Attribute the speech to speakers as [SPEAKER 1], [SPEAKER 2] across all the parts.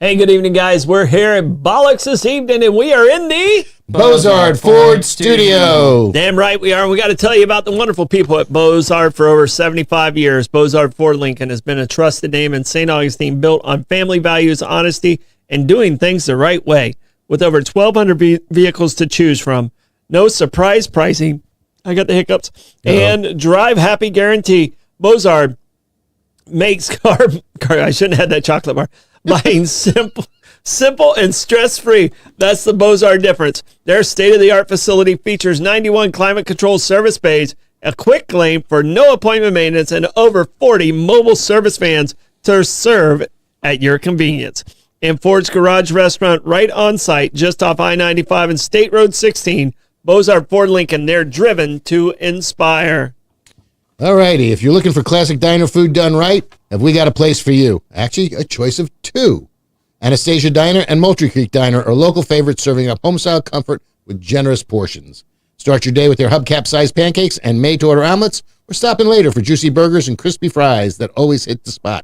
[SPEAKER 1] Hey, good evening, guys. We're here at Bollocks this evening, and we are in the
[SPEAKER 2] Bozard Ford Studio.
[SPEAKER 1] Damn right we are. We got to tell you about the wonderful people at Bozard for over 75 years. Bozard Ford Lincoln has been a trusted name in St. Augustine, built on family values, honesty, and doing things the right way. With over 1,200 vehicles to choose from, no surprise pricing. I got the hiccups. And drive happy guarantee. Bozard makes car. I shouldn't have had that chocolate bar. Buying simple and stress-free. That's the Bozard difference. Their state-of-the-art facility features 91 climate-controlled service bays, a quick lane for no appointment maintenance, and over 40 mobile service vans to serve at your convenience. And Ford's Garage Restaurant right on site, just off I-95 and State Road 16. Bozard Ford Lincoln, they're driven to inspire.
[SPEAKER 2] All righty, if you're looking for classic diner food done right, have we got a place for you? Actually, a choice of two. Anastasia Diner and Moultrie Creek Diner are local favorites serving up home-style comfort with generous portions. Start your day with their hubcap-sized pancakes and made-to-order omelets, or stop in later for juicy burgers and crispy fries that always hit the spot.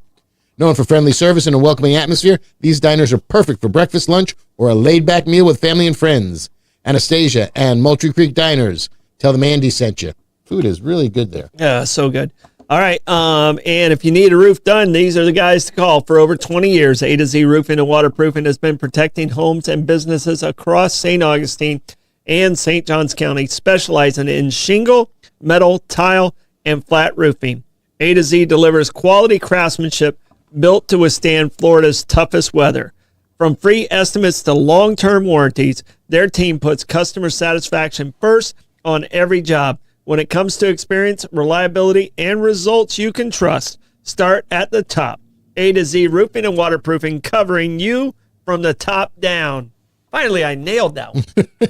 [SPEAKER 2] Known for friendly service and a welcoming atmosphere, these diners are perfect for breakfast, lunch, or a laid-back meal with family and friends. Anastasia and Moultrie Creek Diners. Tell them Andy sent you. Food is really good there.
[SPEAKER 1] Yeah, so good. All right, and if you need a roof done, these are the guys to call. For over 20 years, A to Z Roofing and Waterproofing has been protecting homes and businesses across St. Augustine and St. Johns County, specializing in shingle, metal, tile, and flat roofing. A to Z delivers quality craftsmanship built to withstand Florida's toughest weather. From free estimates to long-term warranties, their team puts customer satisfaction first on every job. When it comes to experience, reliability, and results you can trust, start at the top. A to Z Roofing and Waterproofing, covering you from the top down. Finally, I nailed that one.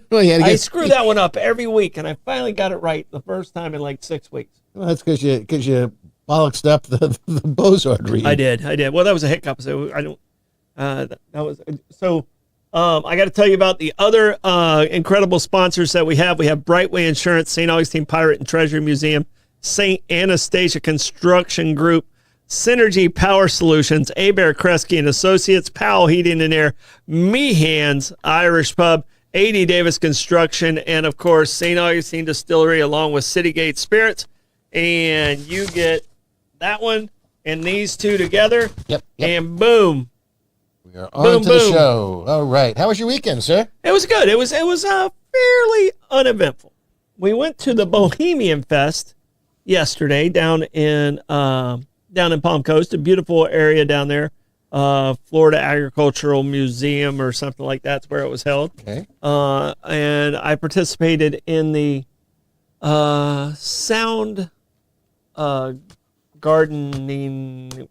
[SPEAKER 2] Well,
[SPEAKER 1] I screw that one up every week, and I finally got it right the first time in like 6 weeks.
[SPEAKER 2] Well, that's because you bollocksed up the Bozard reading.
[SPEAKER 1] I did. Well, that was a hiccup, so I don't. That was so. I got to tell you about the other incredible sponsors that we have. We have Brightway Insurance, St. Augustine Pirate and Treasure Museum, St. Anastasia Construction Group, Synergy Power Solutions, Abear Kresge and Associates, Powell Heating and Air, Meehan's Irish Pub, A.D. Davis Construction, and of course St. Augustine Distillery, along with Citygate Spirits. And you get that one and these two together.
[SPEAKER 2] Yep.
[SPEAKER 1] And boom.
[SPEAKER 2] We are on to the show. All right. How was your weekend, sir?
[SPEAKER 1] It was good. It was fairly uneventful. We went to the Bohemian Fest yesterday down in Palm Coast, a beautiful area down there. Florida Agricultural Museum or something like that's where it was held.
[SPEAKER 2] Okay.
[SPEAKER 1] And I participated in the sound gardening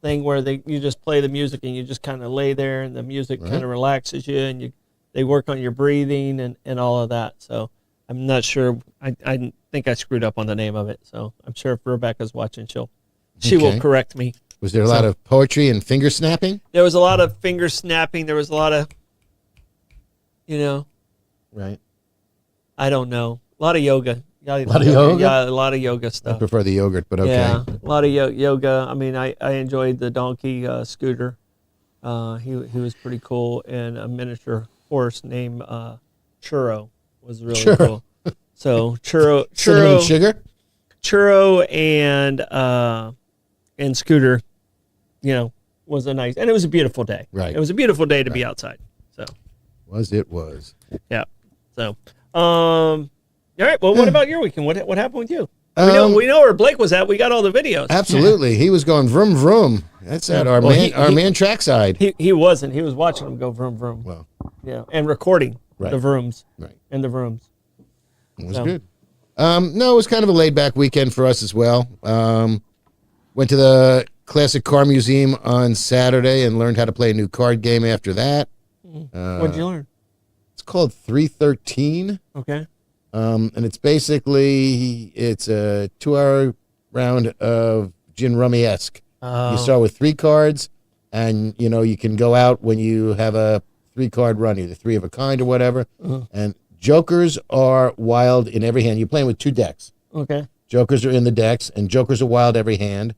[SPEAKER 1] thing where you just play the music and you just kind of lay there and the music kind of relaxes you, and they work on your breathing and all of that. So I'm not sure. I think I screwed up on the name of it. So I'm sure if Rebecca's watching, she will correct me.
[SPEAKER 2] Was there a lot of poetry and finger snapping?
[SPEAKER 1] There was a lot of finger snapping. There was a lot of,
[SPEAKER 2] Right.
[SPEAKER 1] I don't know. A lot of yoga.
[SPEAKER 2] A lot of yoga?
[SPEAKER 1] Yeah, a lot of yoga stuff.
[SPEAKER 2] I prefer the yogurt, but okay.
[SPEAKER 1] Yeah, a lot of yoga. I mean, I enjoyed the donkey scooter. He was pretty cool, and a miniature horse named Churro was really cool. So
[SPEAKER 2] Cinnamon sugar?
[SPEAKER 1] Churro and Scooter, was a nice, and it was a beautiful day.
[SPEAKER 2] Right.
[SPEAKER 1] It was a beautiful day to be outside. So.
[SPEAKER 2] It was.
[SPEAKER 1] Yeah. So, all right. Well, what about your weekend? What happened with you? We know where Blake was at. We got all the videos.
[SPEAKER 2] Absolutely. He was going vroom vroom. That's at our man trackside.
[SPEAKER 1] He wasn't. He was watching him go vroom vroom.
[SPEAKER 2] Well.
[SPEAKER 1] Yeah, and recording the vrooms.
[SPEAKER 2] Right.
[SPEAKER 1] And the vrooms.
[SPEAKER 2] It was good. No, it was kind of a laid back weekend for us as well. Went to the Classic Car Museum on Saturday and learned how to play a new card game after that.
[SPEAKER 1] What'd you learn?
[SPEAKER 2] It's called 313.
[SPEAKER 1] Okay.
[SPEAKER 2] And it's basically a 2-hour round of gin rummy-esque. You start with 3 cards, and you can go out when you have a 3-card run, either 3 of a kind or whatever. And jokers are wild in every hand. You're playing with 2 decks.
[SPEAKER 1] Okay.
[SPEAKER 2] Jokers are in the decks, and jokers are wild every hand.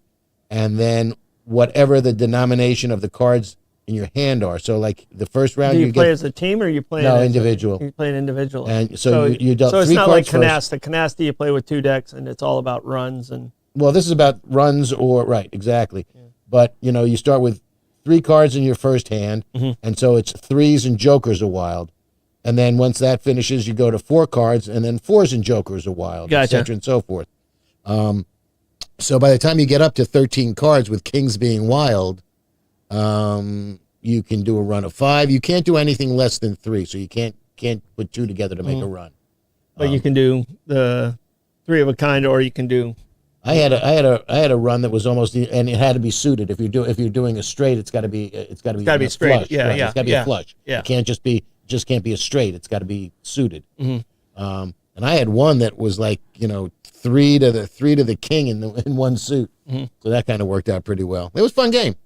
[SPEAKER 2] And then whatever the denomination of the cards in your hand are. So like the first round,
[SPEAKER 1] Do you play
[SPEAKER 2] get
[SPEAKER 1] as a team or you play
[SPEAKER 2] individual.
[SPEAKER 1] You play an individual.
[SPEAKER 2] And so you dealt
[SPEAKER 1] so it's
[SPEAKER 2] 3
[SPEAKER 1] not like
[SPEAKER 2] cards first.
[SPEAKER 1] Canasta. Canasta you play with 2 decks and it's all about runs and.
[SPEAKER 2] Well, this is about runs or right, exactly. Yeah. But you start with 3 cards in your first hand, and so it's 3s and jokers are wild. And then once that finishes, you go to 4 cards, and then 4s and jokers are wild,
[SPEAKER 1] gotcha.
[SPEAKER 2] etc. and so forth. So by the time you get up to 13 cards with kings being wild, you can do a run of 5. You can't do anything less than 3, so you can't put 2 together to make a run.
[SPEAKER 1] But you can do the 3 of a kind, or you can do.
[SPEAKER 2] I had a run that was almost, and it had to be suited. If you're doing a straight, it's got to be
[SPEAKER 1] straight.
[SPEAKER 2] Flush,
[SPEAKER 1] yeah,
[SPEAKER 2] right?
[SPEAKER 1] yeah,
[SPEAKER 2] It's got to be a flush.
[SPEAKER 1] Yeah.
[SPEAKER 2] It can't can't be a straight. It's got to be suited. And I had one that was like 3 to the king in one suit. So that kind of worked out pretty well. It was a fun game.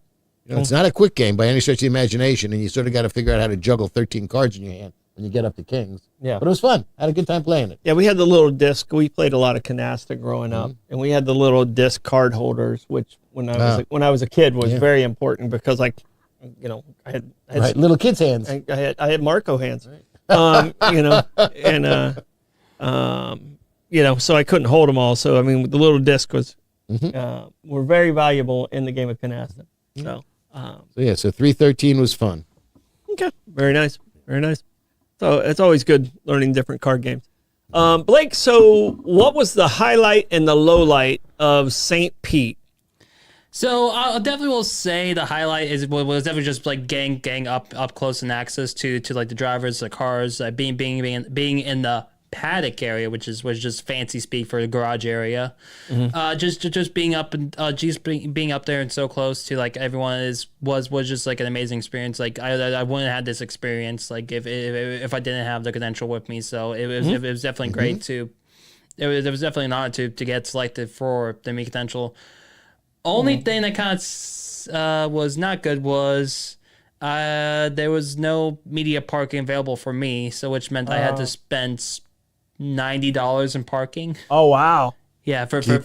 [SPEAKER 2] It's not a quick game by any stretch of the imagination, and you sort of got to figure out how to juggle 13 cards in your hand when you get up to kings.
[SPEAKER 1] Yeah.
[SPEAKER 2] But it was fun. I had a good time playing it.
[SPEAKER 1] Yeah, we had the little disc. We played a lot of Canasta growing up, and we had the little disc card holders, which when I was a kid was very important because I had
[SPEAKER 2] right, little kids' hands.
[SPEAKER 1] I had Marco hands,
[SPEAKER 2] right.
[SPEAKER 1] So I couldn't hold them all. So I mean, the little disc was were very valuable in the game of Canasta. So
[SPEAKER 2] 313 was fun.
[SPEAKER 1] Okay, very nice, very nice. So it's always good learning different card games. Blake, so what was the highlight and the low light of St. Pete?
[SPEAKER 3] So I definitely will say the highlight was definitely just like getting up close and access to like the drivers, the cars, being in the paddock area, which is just fancy speak for the garage area. Just being up and being up there and so close to like everyone was just like an amazing experience. Like I wouldn't have had this experience like if I didn't have the credential with me. So it was definitely great to. It was definitely an honor to get selected for the media credential. Only thing that kind of was not good was there was no media parking available for me, so which meant I had to spend $90 in parking.
[SPEAKER 1] Oh wow!
[SPEAKER 3] Yeah, over 3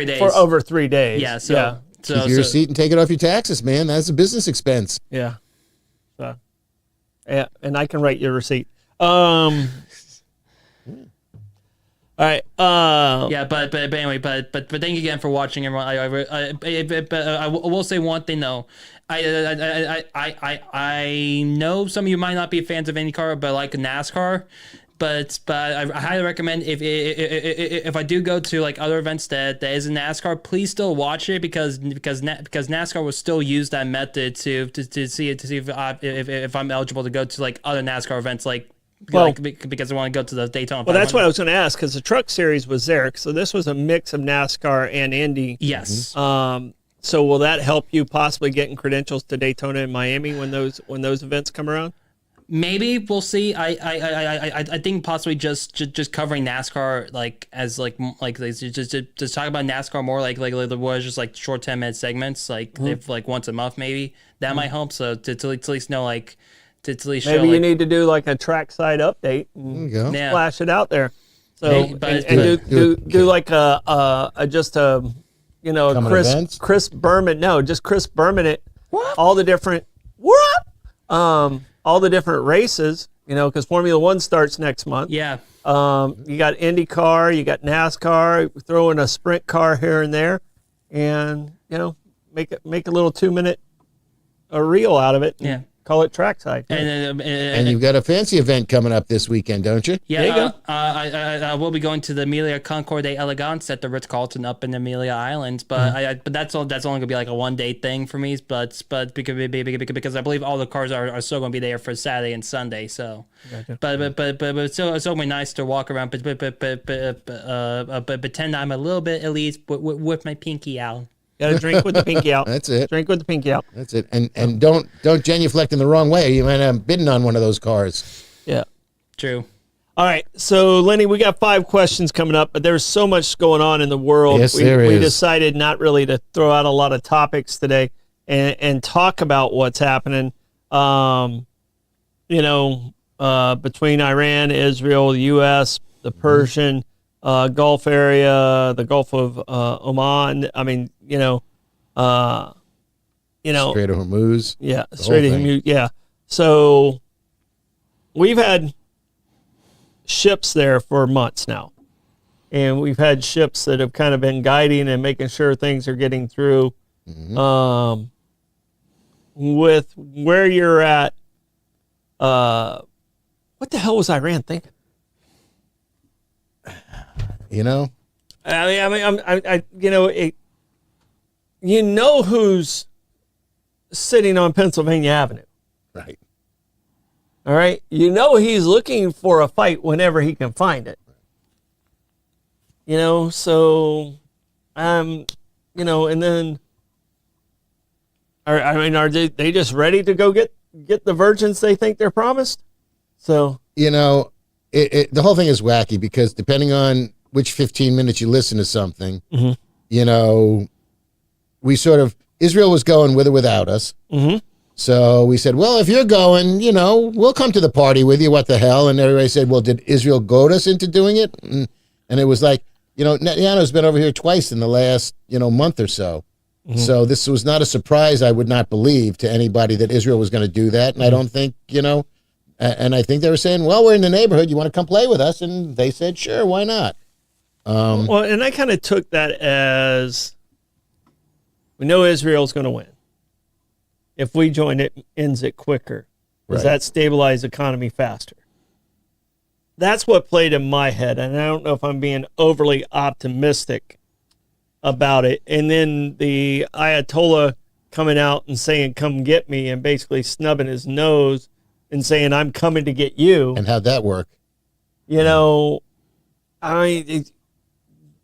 [SPEAKER 3] days.
[SPEAKER 1] For over 3 days.
[SPEAKER 3] Yeah. So
[SPEAKER 2] Keep your receipt and take it off your taxes, man. That's a business expense.
[SPEAKER 1] Yeah. So, yeah, and I can write your receipt. All right.
[SPEAKER 3] Yeah, but anyway, but thank you again for watching, everyone. I will say one thing though. I know some of you might not be fans of IndyCar, but like NASCAR. But I highly recommend if I do go to like other events that is in NASCAR, please still watch it because NASCAR will still use that method to see if I'm eligible to go to like other NASCAR events because I want to go to the Daytona 500.
[SPEAKER 1] Well, that's what I was going to ask because the Truck Series was there, so this was a mix of NASCAR and Indy.
[SPEAKER 3] Yes.
[SPEAKER 1] So will that help you possibly getting credentials to Daytona and Miami when those events come around?
[SPEAKER 3] Maybe we'll see. I think possibly just covering NASCAR as just talk about NASCAR more like was just like short 10-minute segments if like once a month maybe that might help. So to at least know to at least
[SPEAKER 1] maybe
[SPEAKER 3] show,
[SPEAKER 1] you need to do like a trackside update and splash it out there. So do like Chris Berman. No, just Chris Berman it.
[SPEAKER 3] What?
[SPEAKER 1] All the different all the different races, because Formula One starts next month.
[SPEAKER 3] Yeah.
[SPEAKER 1] You got IndyCar, you got NASCAR, throw in a sprint car here and there, and make a little 2-minute reel out of it.
[SPEAKER 3] Yeah.
[SPEAKER 1] Call it trackside.
[SPEAKER 2] And you've got a fancy event coming up this weekend, don't you?
[SPEAKER 3] Yeah,
[SPEAKER 1] there you go.
[SPEAKER 3] I will be going to the Amelia Concorde Elegance at the Ritz-Carlton up in Amelia Island, but but that's only going to be like a 1-day thing for me. But because I believe all the cars are still going to be there for Saturday and Sunday. So, gotcha. but it's still be nice to walk around, but pretend I'm a little bit at least with my pinky out.
[SPEAKER 1] Got to drink with the pinky out.
[SPEAKER 2] That's it.
[SPEAKER 1] Drink with the pinky out.
[SPEAKER 2] That's it. And don't genuflect in the wrong way. You might have bidding on one of those cars.
[SPEAKER 1] Yeah.
[SPEAKER 3] True.
[SPEAKER 1] All right. So, Lenny, we got 5 questions coming up, but there's so much going on in the world.
[SPEAKER 2] Yes, there is.
[SPEAKER 1] We decided not really to throw out a lot of topics today and talk about what's happening, between Iran, Israel, the U.S., the Persian Gulf area, the Gulf of Oman. I mean, you know,
[SPEAKER 2] Strait of Hormuz.
[SPEAKER 1] yeah,
[SPEAKER 2] the
[SPEAKER 1] Strait of
[SPEAKER 2] whole thing.
[SPEAKER 1] Hormuz. Yeah. So we've had ships there for months now. And we've had ships that have kind of been guiding and making sure things are getting through. With where you're at, what the hell was Iran thinking?
[SPEAKER 2] You know?
[SPEAKER 1] You know who's sitting on Pennsylvania Avenue.
[SPEAKER 2] Right.
[SPEAKER 1] All right. You know he's looking for a fight whenever he can find it. You know, so, and then, are they just ready to go get the virgins they think they're promised? So,
[SPEAKER 2] You know, the whole thing is wacky because depending on which 15 minutes you listen to something, you know, Israel was going with or without us. So we said, well, if you're going, you know, we'll come to the party with you. What the hell? And everybody said, well, did Israel goad us into doing it? And it was like, you know, Netanyahu's been over here twice in the last, month or so. So this was not a surprise, I would not believe, to anybody that Israel was going to do that. And I don't think, and I think they were saying, well, we're in the neighborhood. You want to come play with us? And they said, sure, why not?
[SPEAKER 1] well, and I kind of took that as we know Israel's going to win. If we join it, ends it quicker. Does
[SPEAKER 2] Right.
[SPEAKER 1] that stabilize the economy faster? That's what played in my head, and I don't know if I'm being overly optimistic about it. And then the Ayatollah coming out and saying, come get me, and basically snubbing his nose and saying, I'm coming to get you.
[SPEAKER 2] And how'd that work?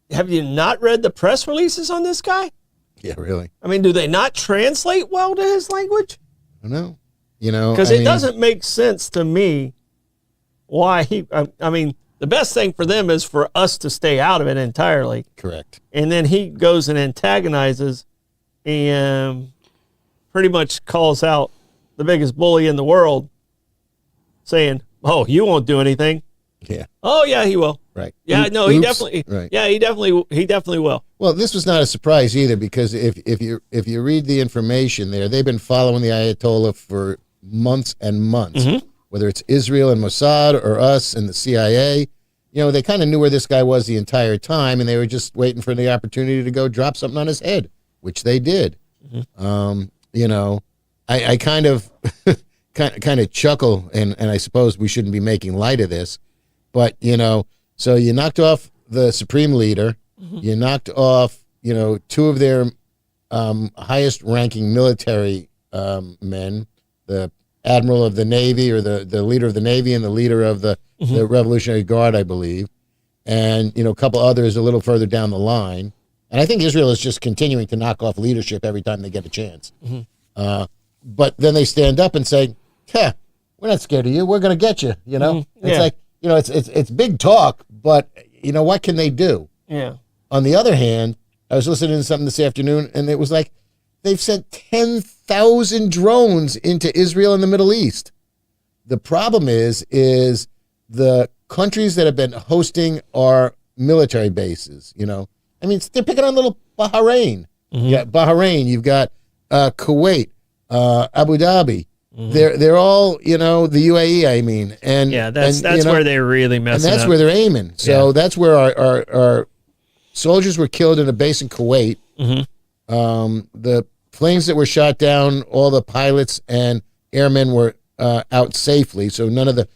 [SPEAKER 1] Have you not read the press releases on this guy?
[SPEAKER 2] Yeah, really?
[SPEAKER 1] Do they not translate well to his language?
[SPEAKER 2] I don't know.
[SPEAKER 1] Because it doesn't make sense to me why the best thing for them is for us to stay out of it entirely.
[SPEAKER 2] Correct.
[SPEAKER 1] And then he goes and antagonizes and pretty much calls out the biggest bully in the world, saying, oh, you won't do anything.
[SPEAKER 2] Yeah.
[SPEAKER 1] Oh, yeah, he will.
[SPEAKER 2] Right.
[SPEAKER 1] Yeah, no, he
[SPEAKER 2] Oops.
[SPEAKER 1] definitely.
[SPEAKER 2] Right.
[SPEAKER 1] Yeah, he definitely will.
[SPEAKER 2] Well, this was not a surprise either because if you read the information there, they've been following the Ayatollah for months and months. Whether it's Israel and Mossad or us and the CIA, they kind of knew where this guy was the entire time, and they were just waiting for the opportunity to go drop something on his head, which they did. I kind of kind of chuckle, and I suppose we shouldn't be making light of this, but so you knocked off the supreme leader, you knocked off two of their highest ranking military men, the admiral of the Navy, or the leader of the Navy, and the leader of the Revolutionary Guard, I believe, and a couple others a little further down the line. And I think Israel is just continuing to knock off leadership every time they get a chance. But then they stand up and say, "Yeah, we're not scared of you. We're going to get you." It's like it's big talk, but what can they do?
[SPEAKER 1] Yeah.
[SPEAKER 2] On the other hand, I was listening to something this afternoon, and it was like they've sent 10,000 drones into Israel and the Middle East. The problem is the countries that have been hosting our military bases. They're picking on little Bahrain. Yeah, Bahrain. You've got Kuwait, Abu Dhabi. They're all the UAE. And
[SPEAKER 1] that's where they're really messing
[SPEAKER 2] and that's
[SPEAKER 1] up.
[SPEAKER 2] where they're aiming. So that's where our soldiers were killed in a base in Kuwait. The planes that were shot down, all the pilots and airmen were out safely. So none of the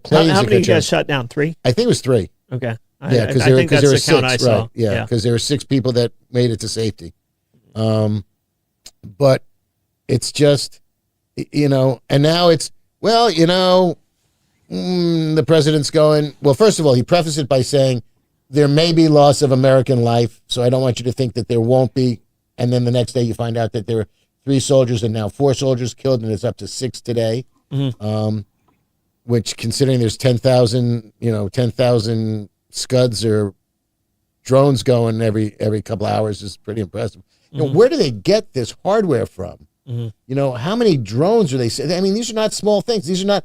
[SPEAKER 2] planes.
[SPEAKER 1] How
[SPEAKER 2] that
[SPEAKER 1] many
[SPEAKER 2] got
[SPEAKER 1] got shut down? 3?
[SPEAKER 2] I think it was 3.
[SPEAKER 1] Okay.
[SPEAKER 2] Yeah, because
[SPEAKER 1] I think that's
[SPEAKER 2] there were
[SPEAKER 1] the count
[SPEAKER 2] 6.
[SPEAKER 1] I saw.
[SPEAKER 2] Right. Yeah, because there were 6 people that made it to safety. But it's just, and now it's, the president's going, well, first of all, he prefaced it by saying, there may be loss of American life, so I don't want you to think that there won't be. And then the next day you find out that there were 3 soldiers and now 4 soldiers killed, and it's up to 6 today. Which, considering there's 10,000 Scuds or drones going every couple hours, is pretty impressive. Where do they get this hardware from? How many drones are they? These are not small things. These are not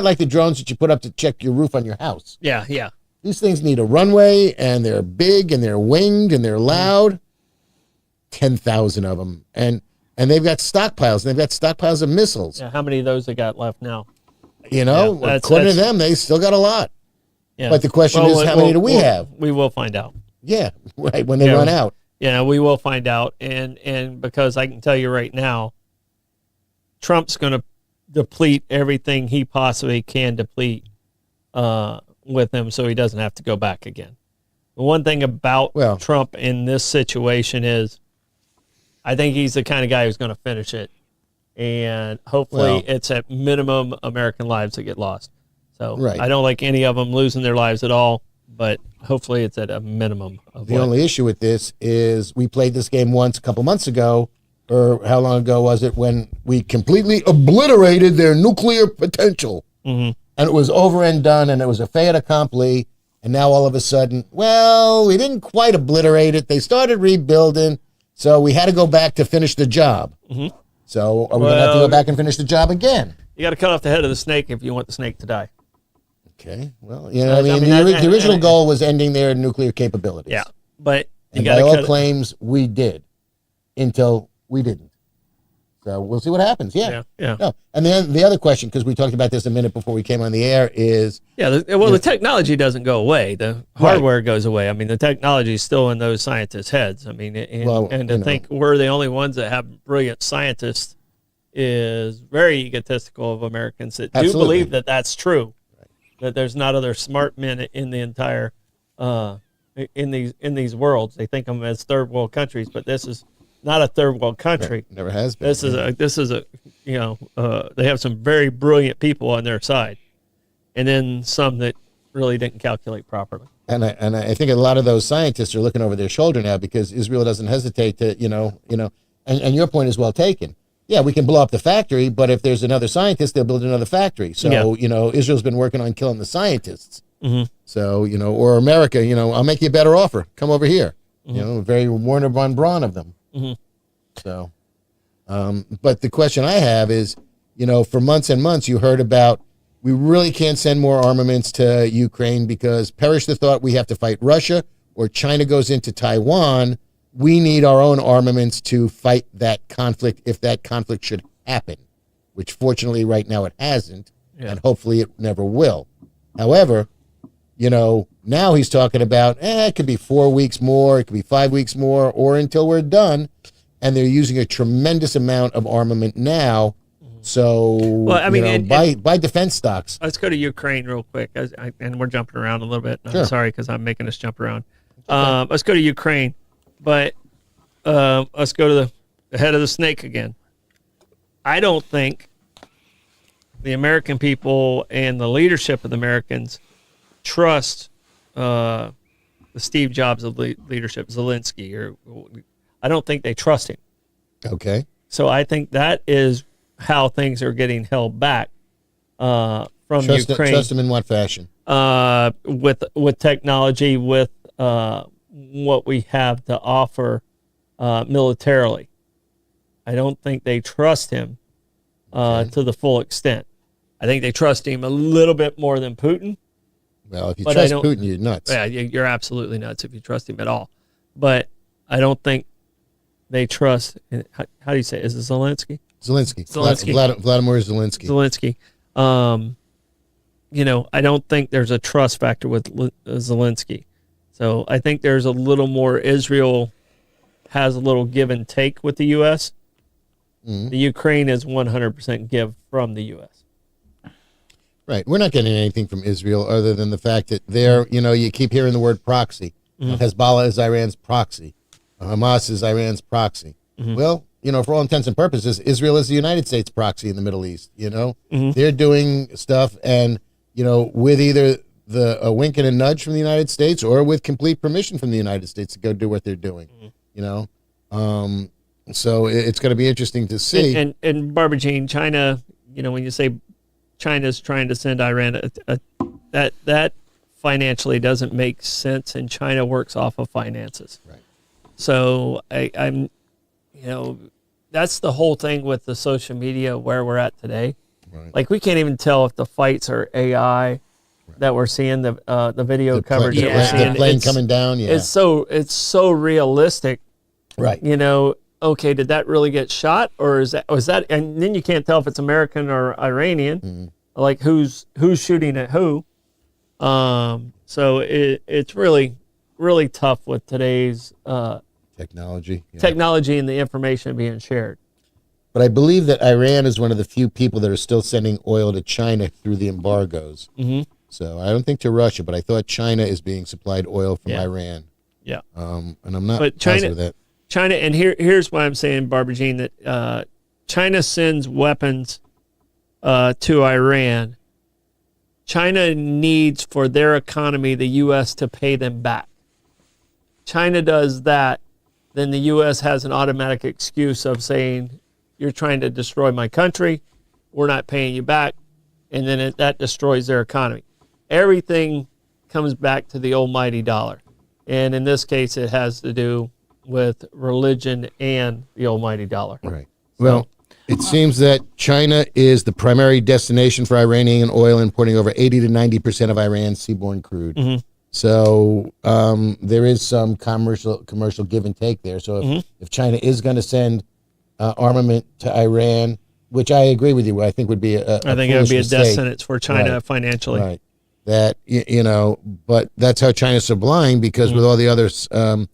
[SPEAKER 2] like the drones that you put up to check your roof on your house.
[SPEAKER 1] Yeah.
[SPEAKER 2] These things need a runway, and they're big, and they're winged, and they're loud. 10,000 of them, and and they've got stockpiles. And they've got stockpiles of missiles.
[SPEAKER 1] Yeah, how many of those they got left now?
[SPEAKER 2] You know,
[SPEAKER 1] Yeah, that's-
[SPEAKER 2] according to
[SPEAKER 1] that's-
[SPEAKER 2] them, they still got a lot.
[SPEAKER 1] Yeah.
[SPEAKER 2] But the question is, how many do we have?
[SPEAKER 1] We will find out.
[SPEAKER 2] Yeah, right, when they
[SPEAKER 1] Yeah.
[SPEAKER 2] run out.
[SPEAKER 1] Yeah, we will find out. And because I can tell you right now, Trump's going to deplete everything he possibly can deplete with him so he doesn't have to go back again. The one thing about
[SPEAKER 2] Well-
[SPEAKER 1] Trump in this situation is I think he's the kind of guy who's going to finish it. And hopefully
[SPEAKER 2] Well-
[SPEAKER 1] it's at minimum American lives that get lost. So
[SPEAKER 2] Right.
[SPEAKER 1] I don't like any of them losing their lives at all, but hopefully it's at a minimum of
[SPEAKER 2] The
[SPEAKER 1] what-
[SPEAKER 2] only issue with this is we played this game once a couple months ago, or how long ago was it, when we completely obliterated their nuclear potential.
[SPEAKER 1] Mm-hmm.
[SPEAKER 2] And it was over and done, and it was a fait accompli. And now all of a sudden, well, we didn't quite obliterate it. They started rebuilding, so we had to go back to finish the job.
[SPEAKER 1] Mm-hmm.
[SPEAKER 2] So are we going to have to go back and finish the job again?
[SPEAKER 1] You got to cut off the head of the snake if you want the snake to die.
[SPEAKER 2] Okay. Well, you know, I mean,
[SPEAKER 1] that-
[SPEAKER 2] the original goal was ending their nuclear capabilities.
[SPEAKER 1] Yeah, but you
[SPEAKER 2] And
[SPEAKER 1] got
[SPEAKER 2] by
[SPEAKER 1] to
[SPEAKER 2] all
[SPEAKER 1] cut it.
[SPEAKER 2] claims, we did until we didn't. So we'll see what happens. Yeah.
[SPEAKER 1] Yeah.
[SPEAKER 2] No. And then the other question, because we talked about this a minute before we came on the air, is
[SPEAKER 1] Yeah, the technology doesn't go away. The hardware goes away. I mean, the technology is still in those scientists' heads. I mean, and,
[SPEAKER 2] Well,
[SPEAKER 1] and to
[SPEAKER 2] you know.
[SPEAKER 1] think we're the only ones that have brilliant scientists is very egotistical of Americans that do
[SPEAKER 2] Absolutely.
[SPEAKER 1] believe that that's true. That there's not other smart men in the entire in these worlds. They think of them as third world countries, but this is not a third world country.
[SPEAKER 2] never has been.
[SPEAKER 1] This is a they have some very brilliant people on their side, and then some that really didn't calculate properly.
[SPEAKER 2] And I think a lot of those scientists are looking over their shoulder now because Israel doesn't hesitate to, and your point is well taken. Yeah, we can blow up the factory, but if there's another scientist, they'll build another factory. So,
[SPEAKER 1] Yeah.
[SPEAKER 2] Israel's been working on killing the scientists.
[SPEAKER 1] Mm-hmm.
[SPEAKER 2] So, or America, I'll make you a better offer. Come over here. Very Warner von Braun of them.
[SPEAKER 1] Mm-hmm.
[SPEAKER 2] So, but the question I have is, for months and months, you heard about, we really can't send more armaments to Ukraine because perish the thought we have to fight Russia or China goes into Taiwan. We need our own armaments to fight that conflict if that conflict should happen, which fortunately right now it hasn't, and hopefully it never will. However, now he's talking about, it could be 4 weeks more, it could be 5 weeks more, or until we're done. And they're using a tremendous amount of armament now. So,
[SPEAKER 1] Well, I mean,
[SPEAKER 2] buy defense stocks.
[SPEAKER 1] Let's go to Ukraine real quick, and we're jumping around a little bit.
[SPEAKER 2] Sure.
[SPEAKER 1] I'm sorry because I'm making us jump around. Let's go to Ukraine, but let's go to the head of the snake again. I don't think the American people and the leadership of the Americans trust the Steve Jobs of leadership, Zelensky, I don't think they trust him.
[SPEAKER 2] Okay.
[SPEAKER 1] So I think that is how things are getting held back from Ukraine.
[SPEAKER 2] Trust them in what fashion?
[SPEAKER 1] With technology, with what we have to offer militarily. I don't think they trust him to the full extent. I think they trust him a little bit more than Putin.
[SPEAKER 2] Well, if you
[SPEAKER 1] But
[SPEAKER 2] trust
[SPEAKER 1] I don't-
[SPEAKER 2] Putin, you're nuts.
[SPEAKER 1] Yeah, you're absolutely nuts if you trust him at all. But I don't think they trust. How do you say it? Is it Zelensky?
[SPEAKER 2] Zelensky.
[SPEAKER 1] Zelensky.
[SPEAKER 2] Vladimir Zelensky.
[SPEAKER 1] Zelensky. I don't think there's a trust factor with Zelensky. So I think there's a little more. Israel has a little give and take with the U.S.
[SPEAKER 2] Mm-hmm.
[SPEAKER 1] The Ukraine is 100% give from the U.S.
[SPEAKER 2] Right. We're not getting anything from Israel other than the fact that they're, you keep hearing the word proxy. Hezbollah is Iran's proxy. Hamas is Iran's proxy. Well, for all intents and purposes, Israel is the United States proxy in the Middle East. They're doing stuff and, with either a wink and a nudge from the United States or with complete permission from the United States to go do what they're doing, So it's going to be interesting to see.
[SPEAKER 1] And Barbara Jean, China, when you say China's trying to send Iran, that financially doesn't make sense, and China works off of finances.
[SPEAKER 2] Right.
[SPEAKER 1] So I'm, that's the whole thing with the social media where we're at today.
[SPEAKER 2] Right.
[SPEAKER 1] Like we can't even tell if the fights are AI that we're seeing, the video coverage that we're seeing.
[SPEAKER 2] The plane coming down, yeah.
[SPEAKER 1] It's so realistic.
[SPEAKER 2] Right.
[SPEAKER 1] okay, did that really get shot, or was that? And then you can't tell if it's American or Iranian, like who's shooting at who. So it's really tough with today's
[SPEAKER 2] Technology. Yeah.
[SPEAKER 1] technology and the information being shared.
[SPEAKER 2] But I believe that Iran is one of the few people that are still sending oil to China through the embargoes.
[SPEAKER 1] Mm-hmm.
[SPEAKER 2] So I don't think to Russia, but I thought China is being supplied oil from
[SPEAKER 1] Yeah.
[SPEAKER 2] Iran.
[SPEAKER 1] Yeah.
[SPEAKER 2] And I'm not
[SPEAKER 1] But
[SPEAKER 2] positive of that.
[SPEAKER 1] China, and here's why I'm saying, Barbara Jean, that China sends weapons to Iran. China needs for their economy the U.S. to pay them back. China does that, then the U.S. has an automatic excuse of saying, you're trying to destroy my country, we're not paying you back, and then that destroys their economy. Everything comes back to the almighty dollar. And in this case, it has to do with religion and the almighty dollar.
[SPEAKER 2] Right. Well, it seems that China is the primary destination for Iranian oil, importing over 80 to 90% of Iran's seaborne crude.
[SPEAKER 1] Mm-hmm.
[SPEAKER 2] So there is some commercial give and take there. So if China is going to send armament to Iran, which I agree with you, I think would be
[SPEAKER 1] I think it would be a death
[SPEAKER 2] mistake.
[SPEAKER 1] sentence for China
[SPEAKER 2] Right.
[SPEAKER 1] financially.
[SPEAKER 2] Right. That, but that's how China's so blind, because with all the other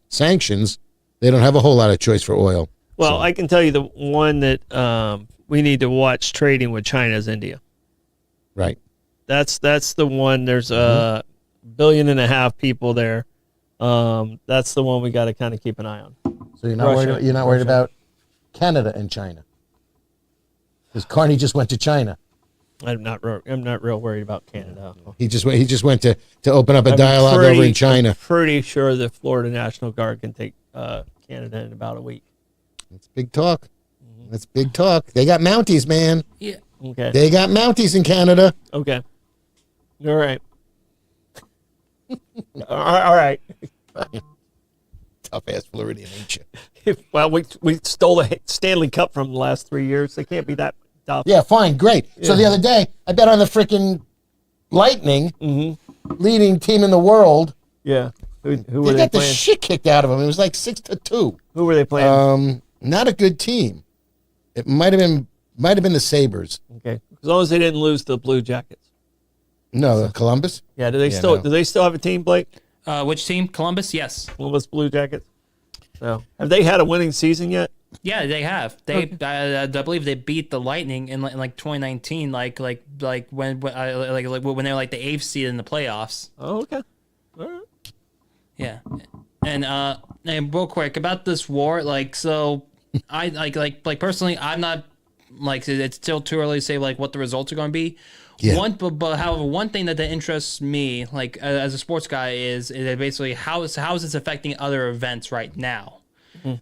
[SPEAKER 2] sanctions, they don't have a whole lot of choice for oil.
[SPEAKER 1] Well, I can tell you the one that we need to watch trading with China is India.
[SPEAKER 2] Right.
[SPEAKER 1] That's the one. There's a 1.5 billion people there. That's the one we got to kind of keep an eye on.
[SPEAKER 2] So you're not
[SPEAKER 1] Russia.
[SPEAKER 2] worried about Canada and China, because Carney just went to China.
[SPEAKER 1] I'm not real worried about Canada.
[SPEAKER 2] He just went to open up a
[SPEAKER 1] I'm
[SPEAKER 2] dialogue over in China.
[SPEAKER 1] I'm pretty sure the Florida National Guard can take Canada in about a week.
[SPEAKER 2] That's big talk. That's big talk. They got Mounties, man.
[SPEAKER 3] Yeah.
[SPEAKER 1] Okay.
[SPEAKER 2] They got Mounties in Canada.
[SPEAKER 1] Okay. All right. All right.
[SPEAKER 2] Tough ass Floridian, ain't you?
[SPEAKER 1] Well, we stole the Stanley Cup from the last 3 years. They can't be that tough.
[SPEAKER 2] Yeah, fine, great. So the other day, I bet on the freaking Lightning, leading team in the world.
[SPEAKER 1] Yeah. Who
[SPEAKER 2] They
[SPEAKER 1] were they
[SPEAKER 2] got the
[SPEAKER 1] playing?
[SPEAKER 2] shit kicked out of them. It was like 6-2.
[SPEAKER 1] Who were they playing?
[SPEAKER 2] Not a good team. It might have been the Sabres.
[SPEAKER 1] Okay. As long as they didn't lose to the Blue Jackets.
[SPEAKER 2] No, Columbus.
[SPEAKER 1] Yeah. Do they
[SPEAKER 2] no.
[SPEAKER 1] do they still have a team, Blake?
[SPEAKER 3] Which team? Columbus? Yes.
[SPEAKER 1] Columbus Blue Jackets. So have they had a winning season yet?
[SPEAKER 3] Yeah, they have. They, I believe, they beat the Lightning in like 2019, like when they were like the 8th seed in the playoffs.
[SPEAKER 1] Oh, okay. All right.
[SPEAKER 3] Yeah, and real quick about this war, like, so I like personally, I'm not like, it's still too early to say like what the results are going to be.
[SPEAKER 2] Yeah.
[SPEAKER 3] But however, one thing that interests me, like as a sports guy, is basically how is this affecting other events right now?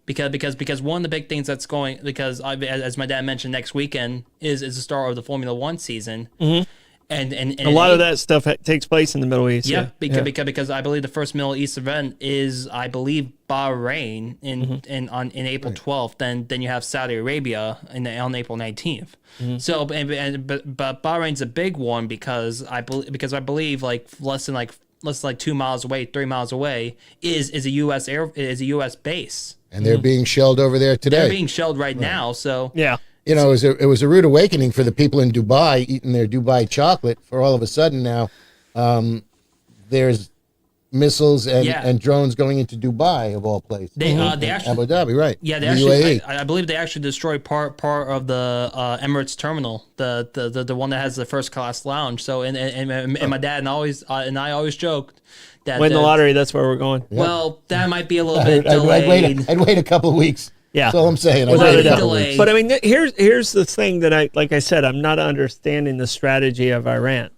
[SPEAKER 3] Because one of the big things that's going, because as my dad mentioned, next weekend is the start of the Formula One season, and
[SPEAKER 1] A lot of that stuff takes place in the Middle East.
[SPEAKER 3] yeah, because I believe the first Middle East event is, I believe, Bahrain in April 12th. Then you have Saudi Arabia on April 19th. So but Bahrain's a big one because I believe like less than 2 miles away, 3 miles away is a U.S. base.
[SPEAKER 2] And they're being shelled over there today.
[SPEAKER 3] They're being shelled right now. So
[SPEAKER 1] Yeah.
[SPEAKER 2] It was a rude awakening for the people in Dubai eating their Dubai chocolate. For all of a sudden now, there's missiles and drones going into Dubai, of all places.
[SPEAKER 3] they actually,
[SPEAKER 2] Abu Dhabi, right?
[SPEAKER 3] yeah, they
[SPEAKER 2] The
[SPEAKER 3] actually,
[SPEAKER 2] UAE.
[SPEAKER 3] I believe they actually destroyed part of the Emirates terminal, the one that has the first class lounge. So and my dad and I always joked that
[SPEAKER 1] Win the lottery. That's where we're going.
[SPEAKER 3] Well, that might be a little bit delayed.
[SPEAKER 2] I'd wait a couple of weeks.
[SPEAKER 1] Yeah.
[SPEAKER 2] That's all I'm saying. I'd
[SPEAKER 1] Without
[SPEAKER 2] wait
[SPEAKER 1] a
[SPEAKER 2] a
[SPEAKER 1] doubt.
[SPEAKER 2] couple of weeks.
[SPEAKER 1] But I mean, here's the thing that like I said, I'm not understanding the strategy of Iran.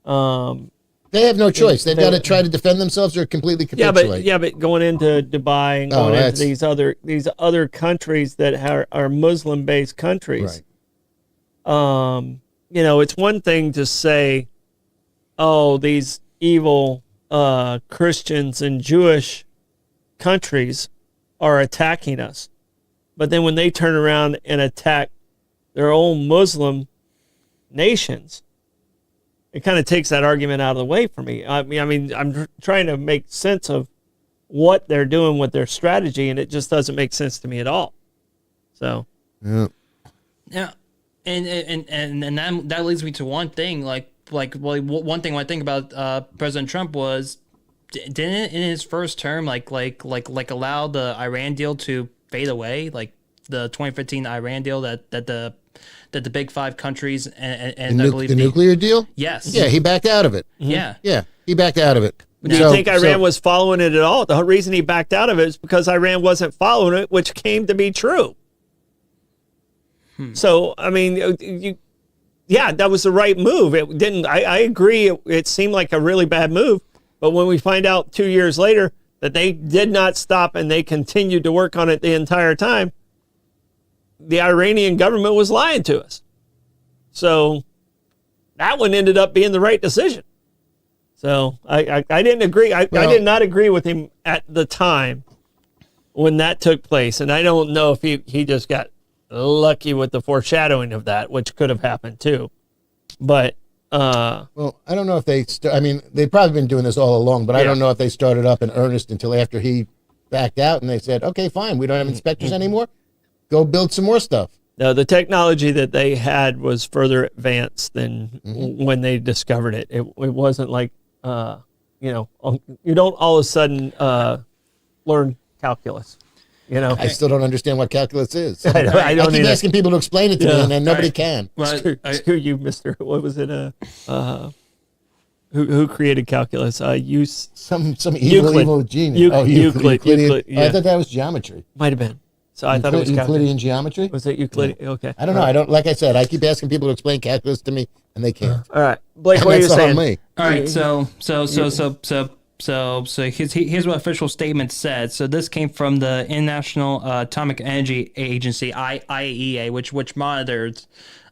[SPEAKER 2] They have no choice. They've got to try to defend themselves or completely capitulate.
[SPEAKER 1] But going into Dubai and going into these other countries that are Muslim based countries.
[SPEAKER 2] Right.
[SPEAKER 1] It's one thing to say, oh, these evil Christians and Jewish countries are attacking us. But then when they turn around and attack their own Muslim nations, it kind of takes that argument out of the way for me. I mean, I'm trying to make sense of what they're doing with their strategy, and it just doesn't make sense to me at all. So,
[SPEAKER 2] Yeah.
[SPEAKER 3] Yeah, and that leads me to one thing. One thing I think about President Trump was, didn't in his first term like allow the Iran deal to fade away, like the 2015 Iran deal that the big five countries and I believe
[SPEAKER 2] The nuclear deal?
[SPEAKER 3] yes,
[SPEAKER 2] Yeah, he backed out of it.
[SPEAKER 3] yeah.
[SPEAKER 2] Yeah, he backed out of it.
[SPEAKER 1] do you think Iran was following it at all? The reason he backed out of it is because Iran wasn't following it, which came to be true. So, I mean, that was the right move. It didn't. I agree. It seemed like a really bad move, but when we find out 2 years later that they did not stop and they continued to work on it the entire time, the Iranian government was lying to us. So that one ended up being the right decision. So I didn't agree. I did not agree with him at the time when that took place, and I don't know if he just got lucky with the foreshadowing of that, which could have happened too. But
[SPEAKER 2] well, I don't know if they. I mean, they've probably been doing this all along, but I don't know if they started up in earnest until after he backed out, and they said, "Okay, fine, we don't have inspectors anymore. Go build some more stuff."
[SPEAKER 1] no, the technology that they had was further advanced than when they discovered it. It wasn't like you don't all of a sudden learn calculus.
[SPEAKER 2] I still don't understand what calculus is.
[SPEAKER 1] I don't
[SPEAKER 2] keep
[SPEAKER 1] either.
[SPEAKER 2] asking people to explain it to me, and then nobody can.
[SPEAKER 3] Well,
[SPEAKER 1] Screw you, Mister. What was it? Who created calculus?
[SPEAKER 2] Some evil
[SPEAKER 1] Euclid.
[SPEAKER 2] genius.
[SPEAKER 1] Euclid.
[SPEAKER 2] Euclidean.
[SPEAKER 1] Yeah.
[SPEAKER 2] I thought that was geometry.
[SPEAKER 1] Might have been. So I thought it was
[SPEAKER 2] Euclidean geometry.
[SPEAKER 1] Was it Euclid? Okay.
[SPEAKER 2] I don't know. I don't. Like I said, I keep asking people to explain calculus to me, and they can't.
[SPEAKER 1] All right, Blake.
[SPEAKER 2] And
[SPEAKER 1] What are you
[SPEAKER 2] that's all
[SPEAKER 1] saying?
[SPEAKER 2] me.
[SPEAKER 3] all right, so here's what official statement said. So this came from the International Atomic Energy Agency, IAEA, which monitors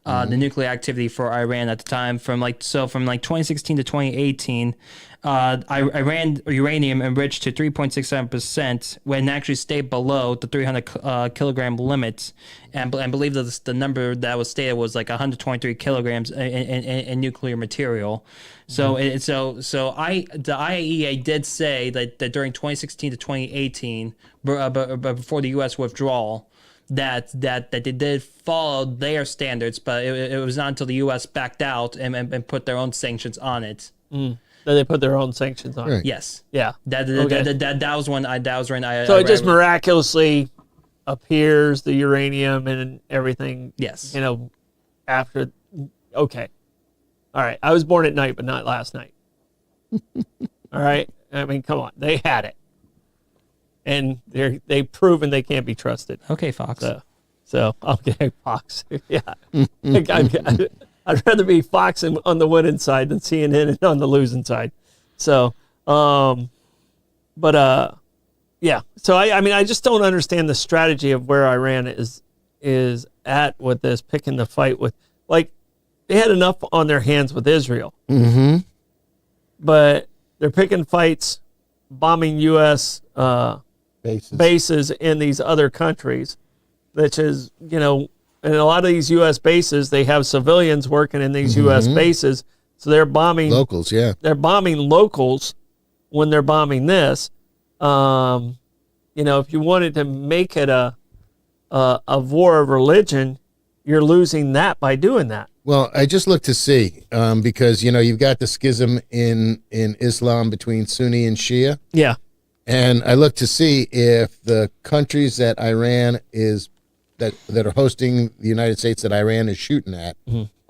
[SPEAKER 3] the nuclear activity for Iran at the time from 2016 to 2018. Iran uranium enriched to 3.67% when it actually stayed below the 300 kilogram limit, and believe that the number that was stated was like 123 kilograms in nuclear material. So the IAEA did say that during 2016 to 2018, before the U.S. withdrawal, that they did follow their standards, but it was not until the U.S. backed out and put their own sanctions on it.
[SPEAKER 1] That they put their own sanctions on.
[SPEAKER 2] Right.
[SPEAKER 3] Yes.
[SPEAKER 1] Yeah.
[SPEAKER 3] That was when I
[SPEAKER 1] So it just miraculously appears, the uranium and everything.
[SPEAKER 3] Yes.
[SPEAKER 1] After. Okay. All right. I was born at night, but not last night. All right. I mean, come on. They had it, and they've proven they can't be trusted.
[SPEAKER 3] Okay, Fox.
[SPEAKER 1] So okay, Fox. Yeah. I'd rather be Fox on the winning side than CNN on the losing side. So, yeah. So I just don't understand the strategy of where Iran is at with this, picking the fight with, like, they had enough on their hands with Israel, but they're picking fights, bombing U.S. bases in these other countries, which is, and a lot of these U.S. bases, they have civilians working in these U.S. bases, so they're bombing
[SPEAKER 2] Locals, yeah.
[SPEAKER 1] They're bombing locals when they're bombing this. If you wanted to make it a war of religion, you're losing that by doing that.
[SPEAKER 2] Well, I just looked to see because you've got the schism in Islam between Sunni and Shia,
[SPEAKER 1] Yeah.
[SPEAKER 2] and I looked to see if the countries that Iran is that are hosting the United States that Iran is shooting at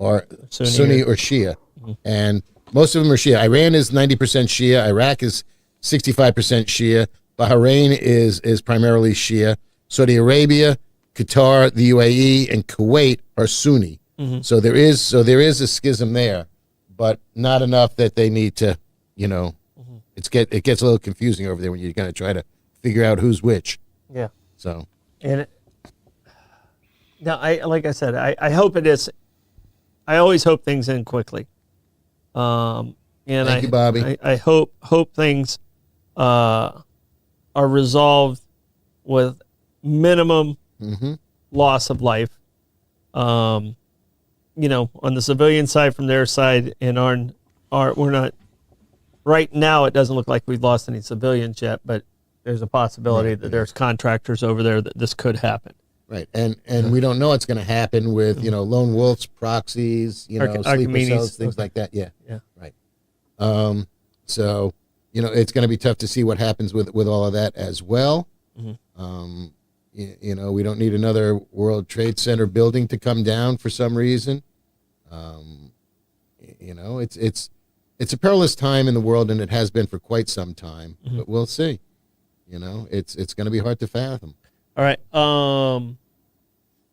[SPEAKER 2] are Sunni or Shia, and most of them are Shia. Iran is 90% Shia. Iraq is 65% Shia. Bahrain is primarily Shia. Saudi Arabia, Qatar, the UAE, and Kuwait are Sunni. So there is a schism there, but not enough that they need to, it gets a little confusing over there when you're going to try to figure out who's which.
[SPEAKER 1] Yeah.
[SPEAKER 2] So
[SPEAKER 1] And like I said, I hope it is. I always hope things end quickly. And
[SPEAKER 2] Thank you, Bobby.
[SPEAKER 1] I hope things are resolved with minimum loss of life. On the civilian side, from their side, and our we're not right now. It doesn't look like we've lost any civilians yet, but there's a possibility that there's contractors over there that this could happen.
[SPEAKER 2] Right, and we don't know what's going to happen with lone wolves, proxies, sleeper
[SPEAKER 1] Archimedes,
[SPEAKER 2] cells, things like that. Yeah,
[SPEAKER 1] Yeah.
[SPEAKER 2] right. So it's going to be tough to see what happens with all of that as well. We don't need another World Trade Center building to come down for some reason. It's a perilous time in the world, and it has been for quite some time. But we'll see. It's going to be hard to fathom.
[SPEAKER 1] All right. All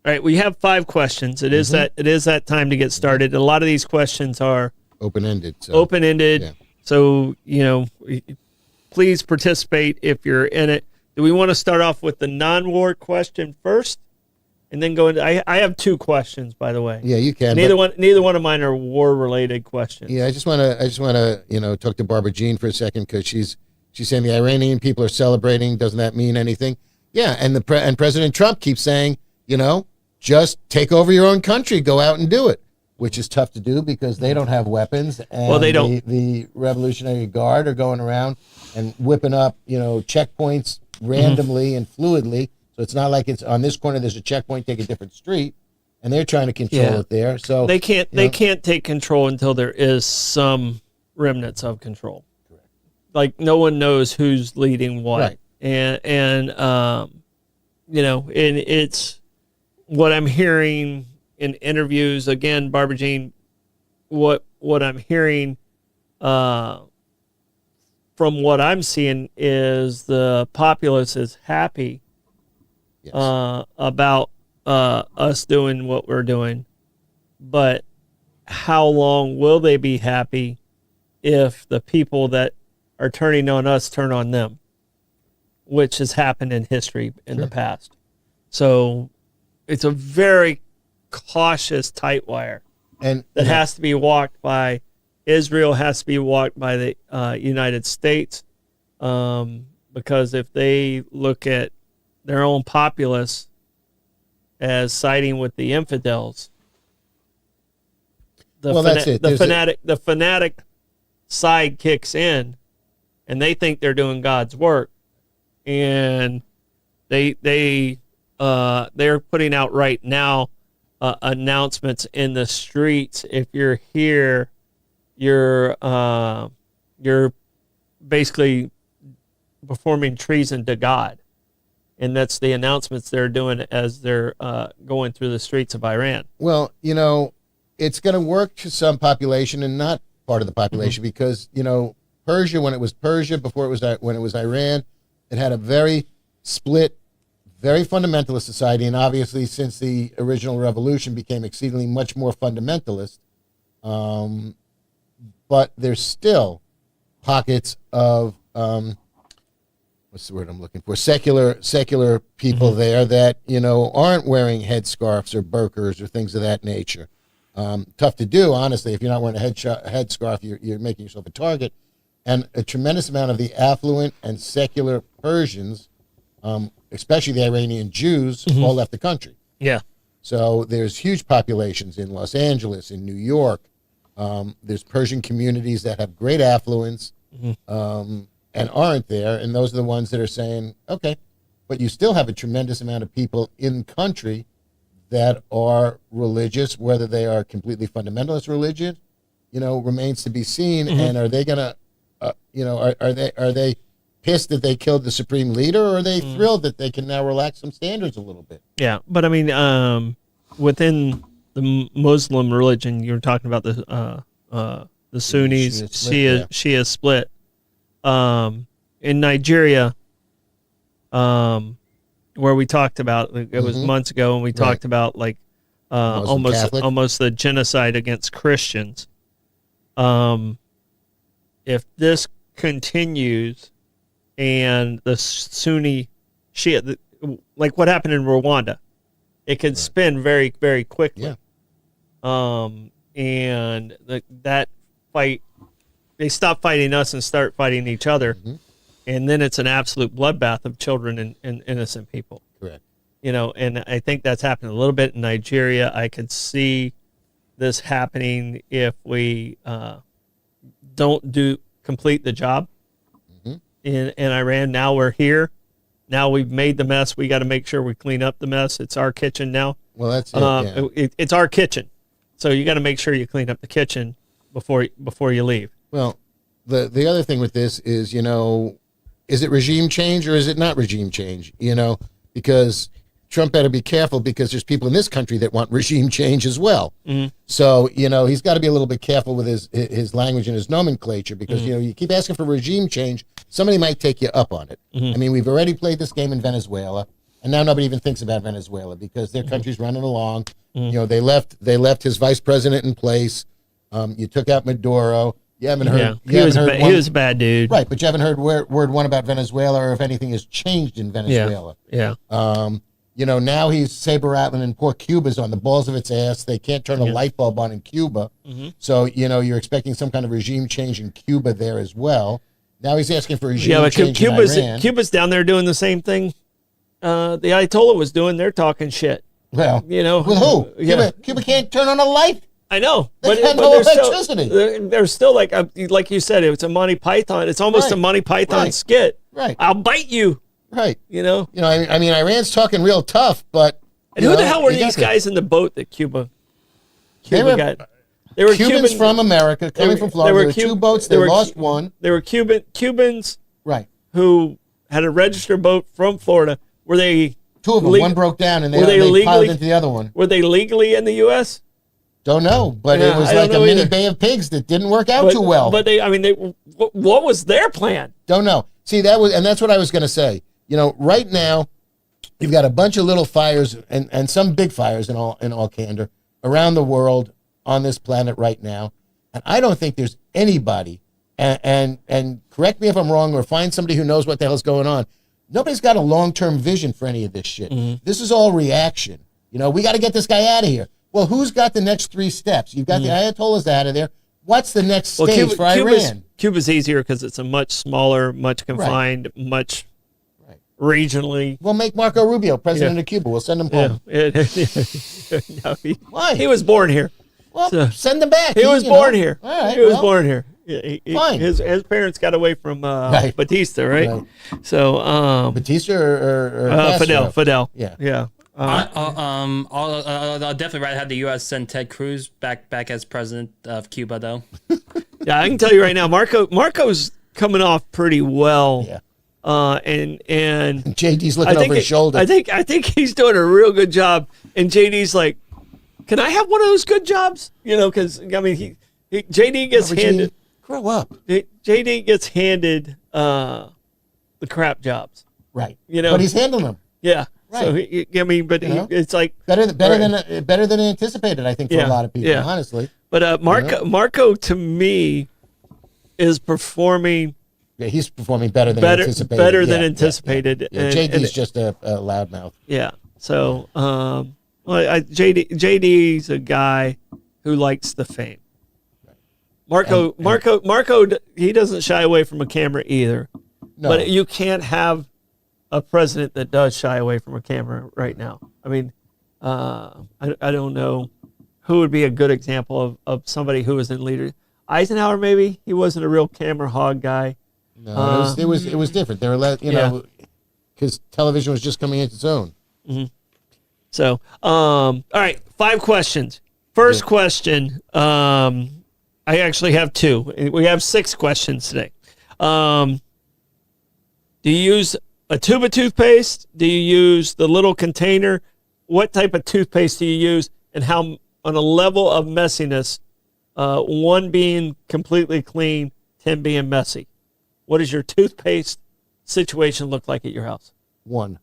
[SPEAKER 1] right. We have 5 questions. It is that time to get started. A lot of these questions are
[SPEAKER 2] open-ended.
[SPEAKER 1] Yeah. So please participate if you're in it. Do we want to start off with the non-war question first, and then go into? I have 2 questions, by the way.
[SPEAKER 2] Yeah, you can.
[SPEAKER 1] Neither one of mine are war-related questions.
[SPEAKER 2] Yeah, I just want to talk to Barbara Jean for a second, because she's saying the Iranian people are celebrating. Doesn't that mean anything? Yeah, and President Trump keeps saying, just take over your own country, go out and do it, which is tough to do because they don't have weapons. And
[SPEAKER 1] they don't.
[SPEAKER 2] The Revolutionary Guard are going around and whipping up, checkpoints randomly and fluidly. So it's not like it's on this corner, there's a checkpoint, take a different street, and they're trying to control it there. So
[SPEAKER 1] they can't take control until there is some remnants of control.
[SPEAKER 2] Correct.
[SPEAKER 1] Like no one knows who's leading what.
[SPEAKER 2] Right.
[SPEAKER 1] And it's what I'm hearing in interviews. Again, Barbara Jean, what I'm hearing from what I'm seeing is the populace is happy about us doing what we're doing, but how long will they be happy if the people that are turning on us turn on them, which has happened in history in the past? So it's a very cautious tight wire
[SPEAKER 2] and
[SPEAKER 1] that has to be walked by Israel, has to be walked by the United States, because if they look at their own populace as siding with the infidels, the fanatic side kicks in, and they think they're doing God's work, and they're putting out right now announcements in the streets. If you're here, you're basically performing treason to God, and that's the announcements they're doing as they're going through the streets of Iran.
[SPEAKER 2] Well, it's going to work to some population and not part of the population, because Persia, when it was Persia, before it was when it was Iran, it had a very split, very fundamentalist society, and obviously since the original revolution became exceedingly much more fundamentalist. But there's still pockets of what's the word I'm looking for? Secular people there that aren't wearing headscarves or burqas or things of that nature. Tough to do, honestly. If you're not wearing a headscarf, you're making yourself a target. And a tremendous amount of the affluent and secular Persians, especially the Iranian Jews, all left the country.
[SPEAKER 1] Yeah.
[SPEAKER 2] So there's huge populations in Los Angeles, in New York. There's Persian communities that have great affluence and aren't there, and those are the ones that are saying, okay, but you still have a tremendous amount of people in country that are religious, whether they are completely fundamentalist religion, remains to be seen. And are they going to, are they pissed that they killed the supreme leader, or are they thrilled that they can now relax some standards a little bit?
[SPEAKER 1] Yeah, but I mean, within the Muslim religion, you're talking about the Sunnis, Shia split. In Nigeria, where we talked about, it was months ago, and we talked about almost the genocide against Christians. If this continues, and the Sunni Shia, like what happened in Rwanda, it can spin very, very quickly.
[SPEAKER 2] Yeah.
[SPEAKER 1] And that fight, they stop fighting us and start fighting each other. And then it's an absolute bloodbath of children and innocent people.
[SPEAKER 2] Correct.
[SPEAKER 1] And I think that's happened a little bit in Nigeria. I could see this happening if we don't complete the job. in Iran. Now we're here. Now we've made the mess. We got to make sure we clean up the mess. It's our kitchen now.
[SPEAKER 2] Well, that's it. Yeah.
[SPEAKER 1] It's our kitchen, so you got to make sure you clean up the kitchen before you leave.
[SPEAKER 2] Well, the other thing with this is, is it regime change or is it not regime change? Because Trump better be careful, because there's people in this country that want regime change as well.
[SPEAKER 1] Mm-hmm.
[SPEAKER 2] So, he's got to be a little bit careful with his language and his nomenclature, because, you keep asking for regime change, somebody might take you up on it.
[SPEAKER 1] Mm-hmm.
[SPEAKER 2] I mean, we've already played this game in Venezuela, and now nobody even thinks about Venezuela because their country's running along.
[SPEAKER 1] Mm-hmm.
[SPEAKER 2] They left his vice president in place. You took out Maduro. You haven't heard.
[SPEAKER 1] He was a bad dude.
[SPEAKER 2] Right, but you haven't heard word one about Venezuela, or if anything has changed in Venezuela.
[SPEAKER 1] Yeah.
[SPEAKER 2] Now he's saber rattling, and poor Cuba's on the balls of its ass. They can't turn a light bulb on in Cuba.
[SPEAKER 1] Mm-hmm.
[SPEAKER 2] So, you're expecting some kind of regime change in Cuba there as well. Now he's asking for regime change in Iran.
[SPEAKER 1] Cuba's down there doing the same thing the Ayatollah was doing. They're talking shit.
[SPEAKER 2] Well, with who?
[SPEAKER 1] Yeah.
[SPEAKER 2] Cuba can't turn on a light.
[SPEAKER 1] I know,
[SPEAKER 2] They have no electricity.
[SPEAKER 1] They're still like you said, it's a Monty Python. It's almost a Monty Python skit.
[SPEAKER 2] Right.
[SPEAKER 1] I'll bite you.
[SPEAKER 2] Right.
[SPEAKER 1] I
[SPEAKER 2] mean, Iran's talking real tough, but
[SPEAKER 1] and who the hell were these guys in the boat that Cuba got? They were
[SPEAKER 2] Cubans from America coming from Florida. There were two boats. They lost one.
[SPEAKER 1] They were Cubans,
[SPEAKER 2] right?
[SPEAKER 1] Who had a registered boat from Florida. Were they
[SPEAKER 2] two of them? One broke down, and they piled into the other one.
[SPEAKER 1] Were they legally in the U.S.?
[SPEAKER 2] Don't know, but it was like a mini Bay of Pigs that didn't work out too well.
[SPEAKER 1] But what was their plan?
[SPEAKER 2] Don't know. See, that's what I was going to say. Right now, you've got a bunch of little fires and some big fires in all candor around the world on this planet right now, and I don't think there's anybody. And correct me if I'm wrong, or find somebody who knows what the hell's going on. Nobody's got a long-term vision for any of this shit. Mm-hmm. This is all reaction. We got to get this guy out of here. Well, who's got the next 3 steps? You've got the Ayatollahs out of there. What's the next stage for Iran?
[SPEAKER 1] Cuba's easier because it's a much smaller, much confined, much regionally.
[SPEAKER 2] We'll make Marco Rubio president of Cuba. We'll send him home.
[SPEAKER 1] No,
[SPEAKER 2] why?
[SPEAKER 1] He was born here.
[SPEAKER 2] Well, send him back.
[SPEAKER 1] He was born here.
[SPEAKER 2] All right,
[SPEAKER 1] he was born here.
[SPEAKER 2] Fine.
[SPEAKER 1] His parents got away from Batista, right? So
[SPEAKER 2] Batista or
[SPEAKER 1] Fidel.
[SPEAKER 2] Yeah.
[SPEAKER 3] I'll definitely rather have the U.S. send Ted Cruz back as president of Cuba, though.
[SPEAKER 1] Yeah, I can tell you right now, Marco's coming off pretty well.
[SPEAKER 2] Yeah.
[SPEAKER 1] And
[SPEAKER 2] JD's looking over his shoulder.
[SPEAKER 1] I think he's doing a real good job. And JD's like, can I have one of those good jobs? Because JD gets handed.
[SPEAKER 2] Grow up.
[SPEAKER 1] JD gets handed the crap jobs.
[SPEAKER 2] Right. But he's handling them.
[SPEAKER 1] Yeah.
[SPEAKER 2] Right.
[SPEAKER 1] So it's like
[SPEAKER 2] better than anticipated, I think, for a lot of people, honestly.
[SPEAKER 1] But Marco to me is performing.
[SPEAKER 2] Yeah, he's performing better than anticipated.
[SPEAKER 1] Better than anticipated.
[SPEAKER 2] Yeah. JD's just a loudmouth.
[SPEAKER 1] Yeah. So JD's a guy who likes the fame. Marco, he doesn't shy away from a camera either. No. But you can't have a president that does shy away from a camera right now. I mean, I don't know who would be a good example of somebody who was in leader. Eisenhower, maybe. He wasn't a real camera hog guy.
[SPEAKER 2] No, it was different. They were because television was just coming into its own.
[SPEAKER 1] Mm-hmm. So, all right, 5 questions. First question. I actually have 2. We have 6 questions today. Do you use a tube of toothpaste? Do you use the little container? What type of toothpaste do you use? And how, on a level of messiness, 1 being completely clean, 10 being messy? What does your toothpaste situation look like at your house?
[SPEAKER 2] 1.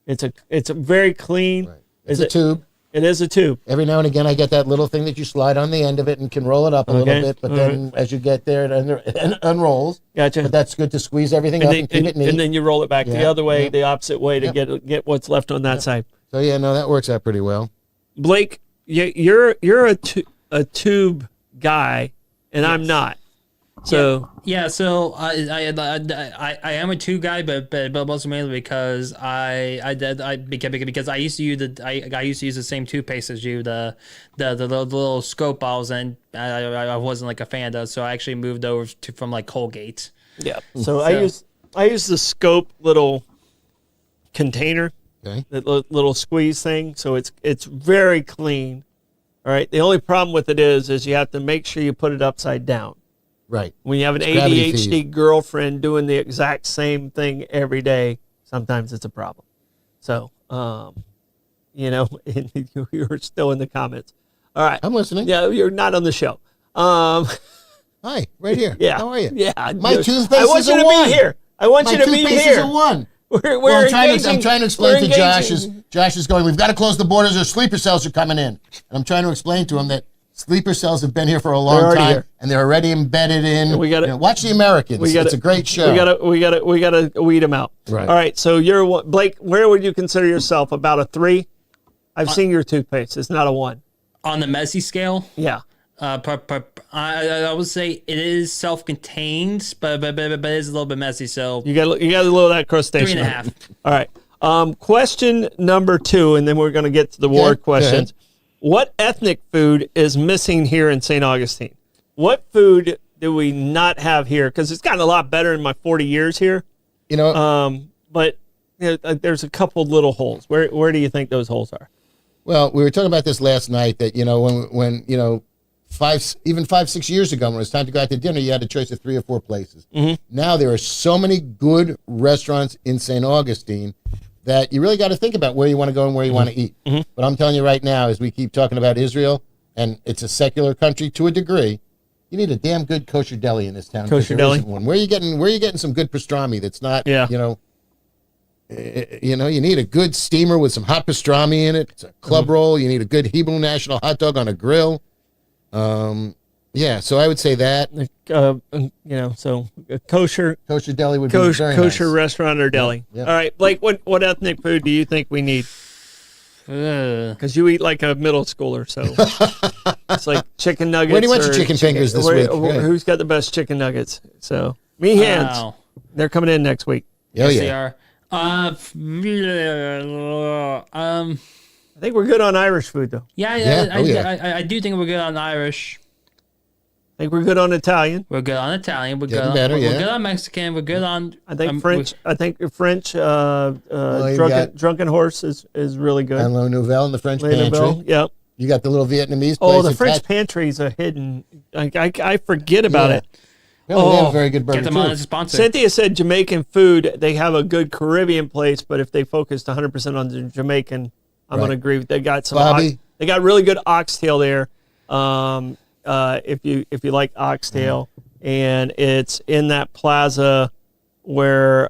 [SPEAKER 1] It's a very clean.
[SPEAKER 2] Right. It's a tube.
[SPEAKER 1] It is a tube.
[SPEAKER 2] Every now and again, I get that little thing that you slide on the end of it and can roll it up a little bit. But then as you get there, it unrolls.
[SPEAKER 1] Gotcha.
[SPEAKER 2] But that's good to squeeze everything up and keep it neat.
[SPEAKER 1] And then you roll it back the other way, the opposite way to get what's left on that side.
[SPEAKER 2] So, that works out pretty well.
[SPEAKER 1] Blake, you're a tube guy, and I'm not. So
[SPEAKER 3] so I am a tube guy, but mostly mainly because because I used to use the same toothpaste as you, the little scope balls, and I wasn't like a fan of those, so I actually moved over from like Colgate.
[SPEAKER 1] Yeah. So I use I use the Scope little container,
[SPEAKER 2] Okay.
[SPEAKER 1] that little squeeze thing, so it's very clean. All right. The only problem with it is you have to make sure you put it upside down.
[SPEAKER 2] Right.
[SPEAKER 1] When you have an
[SPEAKER 2] gravity
[SPEAKER 1] ADHD
[SPEAKER 2] feed.
[SPEAKER 1] girlfriend doing the exact same thing every day, sometimes it's a problem. So, you know, and you're still in the comments. All right.
[SPEAKER 2] I'm listening.
[SPEAKER 1] Yeah, you're not on the show.
[SPEAKER 2] Hi, right here.
[SPEAKER 1] Yeah.
[SPEAKER 2] How are you?
[SPEAKER 1] Yeah.
[SPEAKER 2] My toothpaste
[SPEAKER 1] I want
[SPEAKER 2] is
[SPEAKER 1] you
[SPEAKER 2] a
[SPEAKER 1] to
[SPEAKER 2] one.
[SPEAKER 1] be here. I want
[SPEAKER 2] My
[SPEAKER 1] you to be
[SPEAKER 2] toothpaste
[SPEAKER 1] here.
[SPEAKER 2] is a 1.
[SPEAKER 1] We're
[SPEAKER 2] Well, I'm trying
[SPEAKER 1] engaging-
[SPEAKER 2] to explain
[SPEAKER 1] we're
[SPEAKER 2] to Josh.
[SPEAKER 1] engaging.
[SPEAKER 2] Josh is going, we've got to close the borders or sleeper cells are coming in. And I'm trying to explain to him that sleeper cells have been here for a long
[SPEAKER 1] already
[SPEAKER 2] time
[SPEAKER 1] here.
[SPEAKER 2] and they're already embedded in.
[SPEAKER 1] We gotta-
[SPEAKER 2] watch the Americans. It's a great show.
[SPEAKER 1] We gotta weed them out.
[SPEAKER 2] Right.
[SPEAKER 1] All right. So you're Blake. Where would you consider yourself? About a 3? I've seen your toothpaste. It's not a 1.
[SPEAKER 3] On the messy scale,
[SPEAKER 1] Yeah.
[SPEAKER 3] I would say it is self-contained, but it is a little bit messy. So
[SPEAKER 1] You got a little of that crustacean.
[SPEAKER 3] 3.5.
[SPEAKER 1] All right. Question number 2, and then we're going to get to the war
[SPEAKER 2] go ahead.
[SPEAKER 1] questions. What ethnic food is missing here in St. Augustine? What food do we not have here? Because it's gotten a lot better in my 40 years here.
[SPEAKER 2] You know,
[SPEAKER 1] But you know, there's a couple little holes. Where do you think those holes are?
[SPEAKER 2] well, we were talking about this last night that, when 5-6 years ago, when it was time to go out to dinner, you had a choice of 3 or 4 places. Now there are so many good restaurants in St. Augustine that you really got to think about where you want to go and where you want to eat. But I'm telling you right now, as we keep talking about Israel, and it's a secular country to a degree, you need a damn good kosher deli in this town. 'cause
[SPEAKER 1] Kosher
[SPEAKER 2] there
[SPEAKER 1] deli?
[SPEAKER 2] isn't one. Where are you getting some good pastrami that's not,
[SPEAKER 1] Yeah.
[SPEAKER 2] you need a good steamer with some hot pastrami in it. It's a club roll. You need a good Hebrew National hot dog on a grill. Yeah, so I would say that
[SPEAKER 1] So a kosher
[SPEAKER 2] kosher deli would be very
[SPEAKER 1] kosher
[SPEAKER 2] nice.
[SPEAKER 1] restaurant or deli.
[SPEAKER 2] Yeah.
[SPEAKER 1] All right, Blake. What ethnic food do you think we need? Because you eat like a middle schooler, so it's like chicken nuggets.
[SPEAKER 2] Where do you want your
[SPEAKER 1] or
[SPEAKER 2] chicken fingers this week? Yeah.
[SPEAKER 1] Who's got the best chicken nuggets? So me hands.
[SPEAKER 3] Wow.
[SPEAKER 1] They're coming in next week.
[SPEAKER 2] Oh,
[SPEAKER 3] Yes, they
[SPEAKER 2] yeah.
[SPEAKER 3] are.
[SPEAKER 1] I think we're good on Irish food, though.
[SPEAKER 3] I do think we're good on Irish.
[SPEAKER 1] I think we're good on Italian.
[SPEAKER 3] We're good on Italian. We're
[SPEAKER 2] Getting
[SPEAKER 3] good.
[SPEAKER 2] better,
[SPEAKER 3] We're
[SPEAKER 2] yeah.
[SPEAKER 3] good on Mexican. We're good on.
[SPEAKER 1] I think French. I think French.
[SPEAKER 2] you
[SPEAKER 1] Drunken Horse is really good.
[SPEAKER 2] And La Nouvelle in the French pantry.
[SPEAKER 1] Ladeville, yep.
[SPEAKER 2] You got the little Vietnamese place.
[SPEAKER 1] Oh, the
[SPEAKER 2] in
[SPEAKER 1] French
[SPEAKER 2] Pat-
[SPEAKER 1] pantry's a hidden. I forget about
[SPEAKER 2] Yeah.
[SPEAKER 1] it.
[SPEAKER 2] Yeah, they have
[SPEAKER 1] Oh.
[SPEAKER 2] a very good burger
[SPEAKER 3] Get them on
[SPEAKER 2] too.
[SPEAKER 3] as a sponsor.
[SPEAKER 1] Cynthia said Jamaican food. They have a good Caribbean place, but if they focused 100% on the Jamaican, I'm going to
[SPEAKER 2] Right.
[SPEAKER 1] agree. They got some.
[SPEAKER 2] Bobby?
[SPEAKER 1] They got really good oxtail there. If you like oxtail, and it's in that plaza where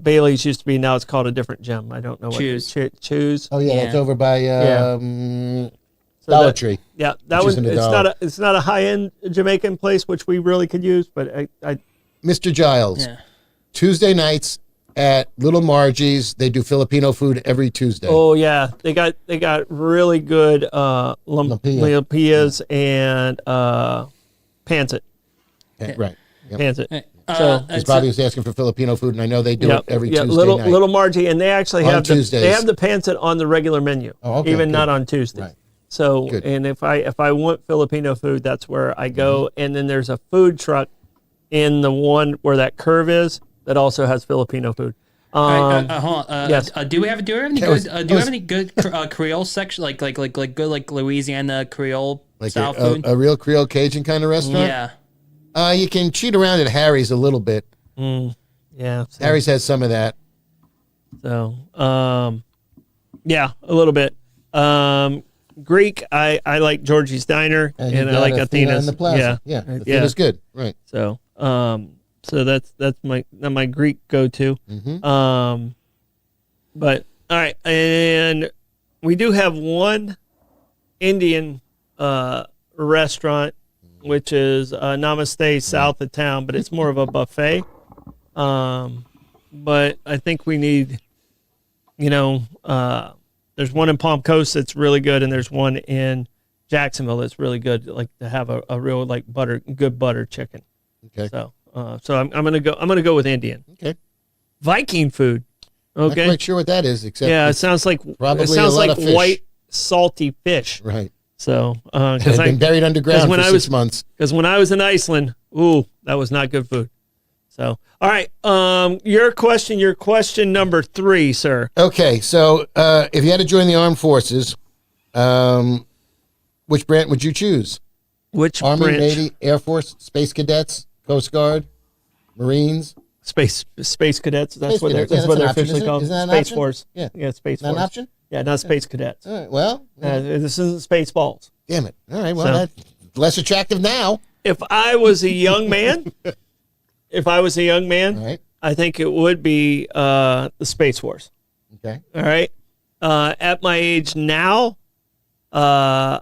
[SPEAKER 1] Bailey's used to be. Now it's called a different gym. I don't know what.
[SPEAKER 3] Choose.
[SPEAKER 2] Oh
[SPEAKER 1] Choose.
[SPEAKER 2] yeah,
[SPEAKER 3] Yeah.
[SPEAKER 2] that's over by
[SPEAKER 1] Yeah. So
[SPEAKER 2] Dollar
[SPEAKER 1] that-
[SPEAKER 2] Tree.
[SPEAKER 1] Yeah, that
[SPEAKER 2] Which
[SPEAKER 1] one.
[SPEAKER 2] isn't a dollar.
[SPEAKER 1] It's not a high end Jamaican place, which we really could use. But I
[SPEAKER 2] Mr. Giles.
[SPEAKER 3] Yeah.
[SPEAKER 2] Tuesday nights at Little Margie's. They do Filipino food every Tuesday.
[SPEAKER 1] oh yeah, they got really good lumpias and pancit.
[SPEAKER 2] Okay, right. Yep.
[SPEAKER 1] Pancit.
[SPEAKER 3] Uh,
[SPEAKER 2] Because Bobby was asking for Filipino food, and I know they do it every Tuesday
[SPEAKER 1] little
[SPEAKER 2] night.
[SPEAKER 1] Little Margie, and they actually
[SPEAKER 2] On
[SPEAKER 1] have
[SPEAKER 2] Tuesdays.
[SPEAKER 1] they have the pancit on the regular menu,
[SPEAKER 2] Oh, okay,
[SPEAKER 1] even
[SPEAKER 2] good.
[SPEAKER 1] not on Tuesday.
[SPEAKER 2] Right.
[SPEAKER 1] So,
[SPEAKER 2] Good.
[SPEAKER 1] and if I want Filipino food, that's where I go.
[SPEAKER 2] Mm-hmm.
[SPEAKER 1] And then there's a food truck in the one where that curve is that also has Filipino food.
[SPEAKER 3] hold on.
[SPEAKER 1] yes.
[SPEAKER 3] Do we have any
[SPEAKER 2] That was-
[SPEAKER 3] good? Do
[SPEAKER 2] that
[SPEAKER 3] we
[SPEAKER 2] was-
[SPEAKER 3] have any good Creole section like good like Louisiana Creole
[SPEAKER 2] like
[SPEAKER 3] style food?
[SPEAKER 2] a real Creole Cajun kind of restaurant.
[SPEAKER 3] Yeah.
[SPEAKER 2] You can cheat around at Harry's a little bit.
[SPEAKER 1] Yeah. So,
[SPEAKER 2] Harry's has some of that.
[SPEAKER 1] yeah, a little bit. Greek, I like Georgie's Diner,
[SPEAKER 2] you
[SPEAKER 1] and I
[SPEAKER 2] got
[SPEAKER 1] like
[SPEAKER 2] Athena
[SPEAKER 1] Athena's.
[SPEAKER 2] in the plaza. Yeah, Athena's good. Right.
[SPEAKER 1] So, so that's my Greek go-to. But all right, and we do have one Indian restaurant, which is Namaste south of town, but it's more of a buffet. But I think we need, there's one in Palm Coast that's really good, and there's one in Jacksonville that's really good. Like to have a real like good butter chicken.
[SPEAKER 2] Okay.
[SPEAKER 1] So, I'm gonna go with Indian.
[SPEAKER 2] Okay.
[SPEAKER 1] Viking food.
[SPEAKER 2] Not
[SPEAKER 1] Okay.
[SPEAKER 2] quite sure what that is, except
[SPEAKER 1] Yeah, it
[SPEAKER 2] it's
[SPEAKER 1] sounds like
[SPEAKER 2] probably
[SPEAKER 1] it sounds
[SPEAKER 2] a lot
[SPEAKER 1] like
[SPEAKER 2] of fish.
[SPEAKER 1] white salty fish.
[SPEAKER 2] right.
[SPEAKER 1] So,
[SPEAKER 2] It's
[SPEAKER 1] because
[SPEAKER 2] been buried underground
[SPEAKER 1] when
[SPEAKER 2] for
[SPEAKER 1] I
[SPEAKER 2] 6
[SPEAKER 1] was-
[SPEAKER 2] months.
[SPEAKER 1] when I was in Iceland, ooh, that was not good food. So, all right. Your question number 3, sir.
[SPEAKER 2] Okay, so if you had to join the armed forces, which branch would you choose?
[SPEAKER 1] Which
[SPEAKER 2] Army,
[SPEAKER 1] branch?
[SPEAKER 2] Navy, Air Force, Space Cadets, Coast Guard, Marines?
[SPEAKER 1] Space cadets. That's
[SPEAKER 2] Space
[SPEAKER 1] what they're,
[SPEAKER 2] cadets. Yeah,
[SPEAKER 1] that's what
[SPEAKER 2] an
[SPEAKER 1] they're
[SPEAKER 2] option,
[SPEAKER 1] officially
[SPEAKER 2] isn't it?
[SPEAKER 1] called.
[SPEAKER 2] Isn't that an
[SPEAKER 1] Space
[SPEAKER 2] option?
[SPEAKER 1] Force.
[SPEAKER 2] Yeah.
[SPEAKER 1] Space
[SPEAKER 2] Not an
[SPEAKER 1] Force.
[SPEAKER 2] option?
[SPEAKER 1] Yeah, not space cadets.
[SPEAKER 2] All right, well,
[SPEAKER 1] This isn't space balls.
[SPEAKER 2] damn it. All right, well,
[SPEAKER 1] So-
[SPEAKER 2] that's less attractive now.
[SPEAKER 1] If I was a young man,
[SPEAKER 2] All right,
[SPEAKER 1] I think it would be the Space Force.
[SPEAKER 2] okay.
[SPEAKER 1] All right. At my age now, I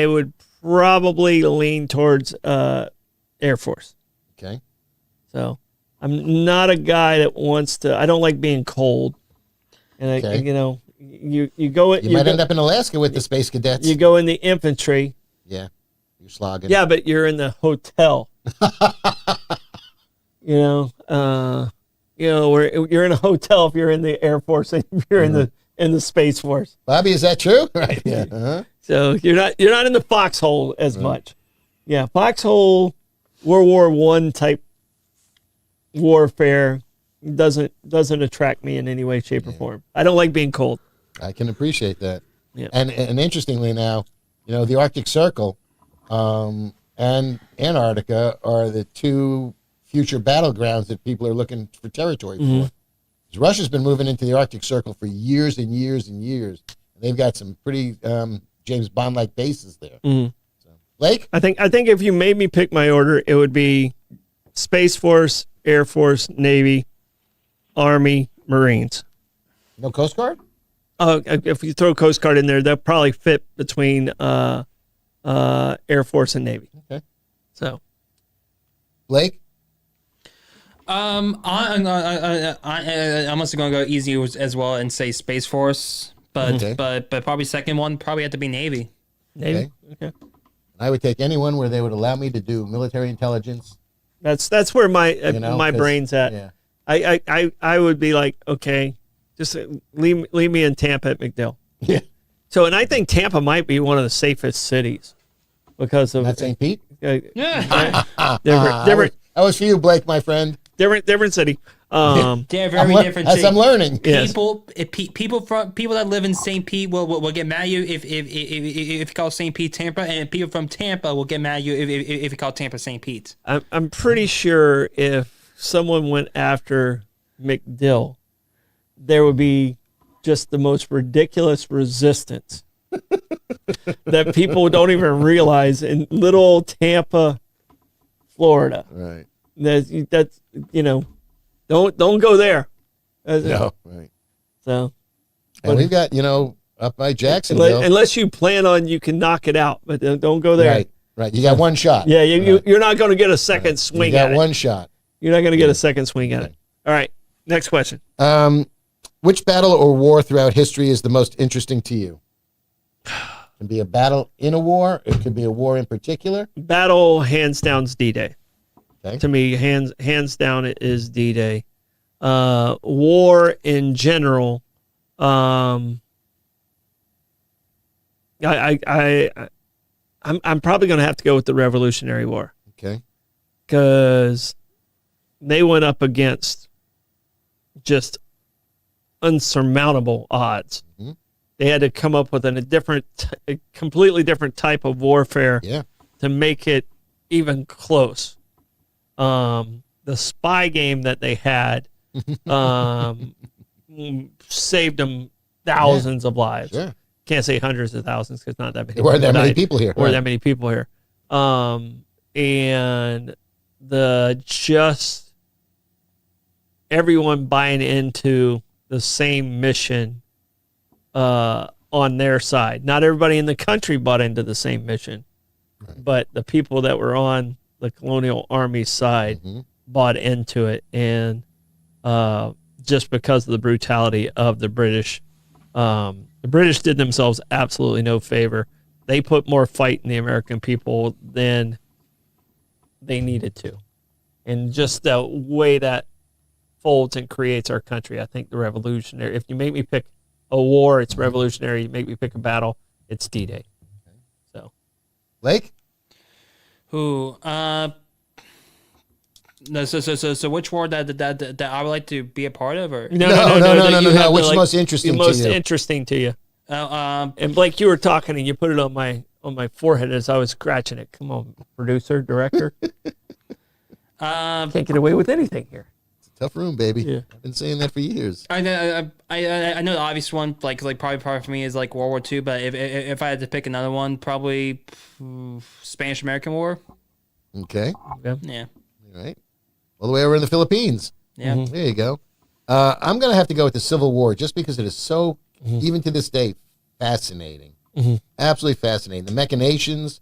[SPEAKER 1] would probably lean towards Air Force.
[SPEAKER 2] Okay.
[SPEAKER 1] So I'm not a guy that wants to. I don't like being cold, and
[SPEAKER 2] Okay.
[SPEAKER 1] you go.
[SPEAKER 2] You might end up in Alaska with the Space Cadets.
[SPEAKER 1] You go in the infantry.
[SPEAKER 2] Yeah, you're slogging.
[SPEAKER 1] Yeah, but you're in the hotel. Where you're in a hotel if you're in the Air Force and if you're in the Space Force.
[SPEAKER 2] Bobby, is that true? Right. Yeah. Uh-huh.
[SPEAKER 1] So you're not in the foxhole as much. Yeah, foxhole, World War I type warfare doesn't attract me in any way, shape, or form. I don't like being cold.
[SPEAKER 2] I can appreciate that.
[SPEAKER 1] Yeah.
[SPEAKER 2] And interestingly now, the Arctic Circle and Antarctica are the two future battlegrounds that people are looking for territory for. 'Cause Russia's been moving into the Arctic Circle for years and years and years. They've got some pretty James Bond-like bases there. So, Blake?
[SPEAKER 1] I think if you made me pick my order, it would be Space Force, Air Force, Navy, Army, Marines.
[SPEAKER 2] No Coast Guard?
[SPEAKER 1] If you throw Coast Guard in there, they'll probably fit between Air Force and Navy.
[SPEAKER 2] Okay.
[SPEAKER 1] So,
[SPEAKER 2] Blake?
[SPEAKER 3] I'm also gonna go easy as well and say Space Force, but
[SPEAKER 2] Okay.
[SPEAKER 3] but probably second one probably have to be Navy.
[SPEAKER 1] Navy. Okay.
[SPEAKER 2] I would take anyone where they would allow me to do military intelligence.
[SPEAKER 1] That's where my my
[SPEAKER 2] 'cause-
[SPEAKER 1] brain's at.
[SPEAKER 2] Yeah.
[SPEAKER 1] I would be like, okay, just leave me in Tampa at McDill.
[SPEAKER 2] Yeah.
[SPEAKER 1] So, and I think Tampa might be one of the safest cities because of
[SPEAKER 2] Not St. Pete?
[SPEAKER 3] Yeah,
[SPEAKER 1] different
[SPEAKER 2] That was for you, Blake, my friend.
[SPEAKER 1] different city.
[SPEAKER 3] they're very different.
[SPEAKER 2] As I'm learning.
[SPEAKER 1] Yes.
[SPEAKER 3] People that live in St. Pete will get mad at you if you call St. Pete Tampa, and people from Tampa will get mad at you if you call Tampa St. Pete.
[SPEAKER 1] I'm pretty sure if someone went after McDill, there would be just the most ridiculous resistance that people don't even realize in little old Tampa, Florida.
[SPEAKER 2] Right.
[SPEAKER 1] That's don't go there.
[SPEAKER 2] No. Right.
[SPEAKER 1] So
[SPEAKER 2] And we've got, up by Jacksonville.
[SPEAKER 1] unless you plan on you can knock it out, but don't go there.
[SPEAKER 2] Right. Right. You got one shot.
[SPEAKER 1] Yeah,
[SPEAKER 2] Right.
[SPEAKER 1] you're not going to get a second
[SPEAKER 2] You
[SPEAKER 1] swing
[SPEAKER 2] got
[SPEAKER 1] at it.
[SPEAKER 2] one shot.
[SPEAKER 1] You're not going to get a second swing at it. All right, next question.
[SPEAKER 2] Which battle or war throughout history is the most interesting to you? It can be a battle in a war. It could be a war in particular.
[SPEAKER 1] Battle hands down is D-Day.
[SPEAKER 2] Okay.
[SPEAKER 1] To me, hands down it is D-Day. War in general. I'm probably going to have to go with the Revolutionary War
[SPEAKER 2] Okay.
[SPEAKER 1] because they went up against just unsurmountable odds.
[SPEAKER 2] Mhm.
[SPEAKER 1] They had to come up with a completely different type of warfare
[SPEAKER 2] Yeah.
[SPEAKER 1] to make it even close. The spy game that they had saved them thousands of lives.
[SPEAKER 2] Sure.
[SPEAKER 1] Can't say hundreds of thousands because not that many.
[SPEAKER 2] There weren't that many
[SPEAKER 1] died.
[SPEAKER 2] people here.
[SPEAKER 1] Or
[SPEAKER 2] Right.
[SPEAKER 1] that many people here. And everyone buying into the same mission on their side. Not everybody in the country bought into the same mission, but the people that were on the colonial army side bought into it. And just because of the brutality of the British did themselves absolutely no favor. They put more fight in the American people than they needed to. And just the way that folds and creates our country, I think the Revolutionary, if you make me pick a war, it's Revolutionary. You make me pick a battle, it's D-Day. So,
[SPEAKER 2] Blake?
[SPEAKER 3] Who? No, so which war that I would like to be a part of, or
[SPEAKER 2] No,
[SPEAKER 1] that you have
[SPEAKER 2] Which
[SPEAKER 1] the,
[SPEAKER 2] is most interesting
[SPEAKER 1] most
[SPEAKER 2] to you?
[SPEAKER 1] interesting to you?
[SPEAKER 3] uh,
[SPEAKER 1] And Blake, you were talking and you put it on my forehead as I was scratching it. Come on, producer, director. Can't get away with anything here.
[SPEAKER 2] Tough room, baby.
[SPEAKER 1] Yeah.
[SPEAKER 2] I've been saying that for years.
[SPEAKER 3] I know the obvious one, like probably for me is like World War II. But if I had to pick another one, probably Spanish American War.
[SPEAKER 2] Okay.
[SPEAKER 3] Yeah,
[SPEAKER 2] All right. All the way over in the Philippines.
[SPEAKER 3] yeah.
[SPEAKER 2] There you go. I'm going to have to go with the Civil War just because it is so, even to this day, fascinating. Absolutely fascinating. The machinations,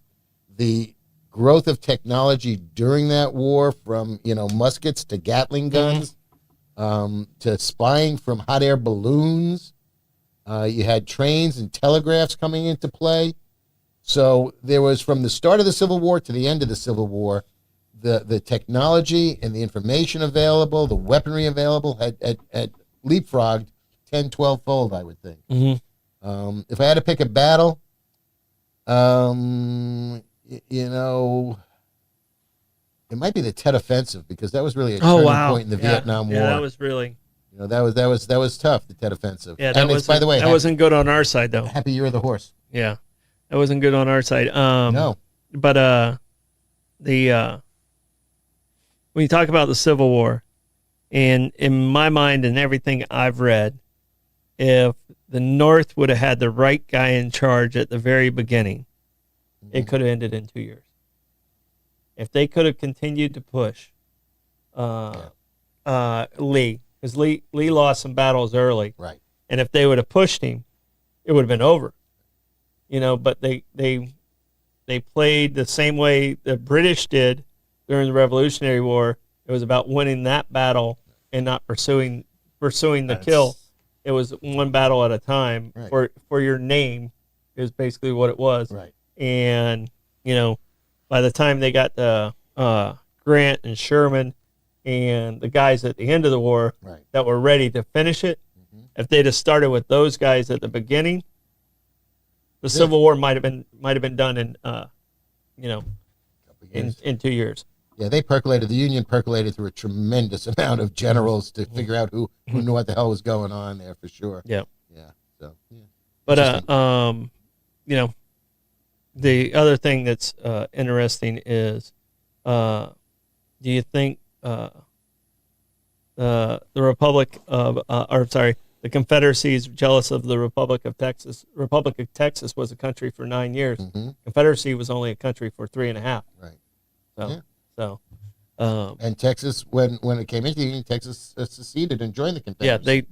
[SPEAKER 2] the growth of technology during that war, from muskets to Gatling guns, to spying from hot air balloons. You had trains and telegraphs coming into play. So there was, from the start of the Civil War to the end of the Civil War, the technology and the information available, the weaponry available had leapfrogged 10, 12-fold, I would think. If I had to pick a battle, it might be the Tet Offensive, because that was really a turning point in the Vietnam War.
[SPEAKER 1] Yeah, that was really.
[SPEAKER 2] That was tough. The Tet Offensive.
[SPEAKER 1] Yeah,
[SPEAKER 2] and by the way,
[SPEAKER 1] that wasn't good on our side though.
[SPEAKER 2] Happy Year of the Horse.
[SPEAKER 1] Yeah, that wasn't good on our side.
[SPEAKER 2] No.
[SPEAKER 1] But when you talk about the Civil War, and in my mind and everything I've read, if the North would have had the right guy in charge at the very beginning, it could have ended in 2 years. If they could have continued to push Lee, because Lee lost some battles early,
[SPEAKER 2] Right.
[SPEAKER 1] and if they would have pushed him, it would have been over. But they played the same way the British did during the Revolutionary War. It was about winning that battle and not pursuing the kill. It was one battle at a time.
[SPEAKER 2] Right.
[SPEAKER 1] For your name is basically what it was.
[SPEAKER 2] Right.
[SPEAKER 1] And by the time they got the Grant and Sherman and the guys at the end of the war
[SPEAKER 2] Right.
[SPEAKER 1] that were ready to finish it, if they'd have started with those guys at the beginning, the Civil War might have been done in in 2 years.
[SPEAKER 2] Yeah, the Union percolated through a tremendous amount of generals to figure out who knew what the hell was going on there, for sure.
[SPEAKER 1] Yeah.
[SPEAKER 2] Yeah. So, yeah.
[SPEAKER 1] But the other thing that's interesting is, do you think the Republic of, the Confederacy is jealous of the Republic of Texas? Republic of Texas was a country for 9 years. Confederacy was only a country for 3.5.
[SPEAKER 2] Right.
[SPEAKER 1] So,
[SPEAKER 2] Yeah.
[SPEAKER 1] so
[SPEAKER 2] And Texas, when it came into the Union, Texas seceded and joined the Confederacy.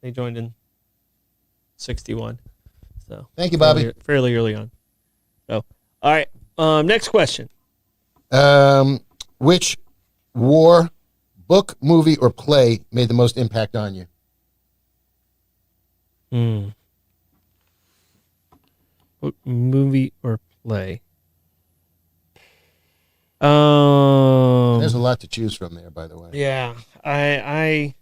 [SPEAKER 1] they joined in 61. So
[SPEAKER 2] Thank you, Bobby.
[SPEAKER 1] fairly early on. So, all right. Next question.
[SPEAKER 2] Which war, book, movie, or play made the most impact on you?
[SPEAKER 1] Book, movie, or play?
[SPEAKER 2] There's a lot to choose from there, by the way.
[SPEAKER 1] Yeah, I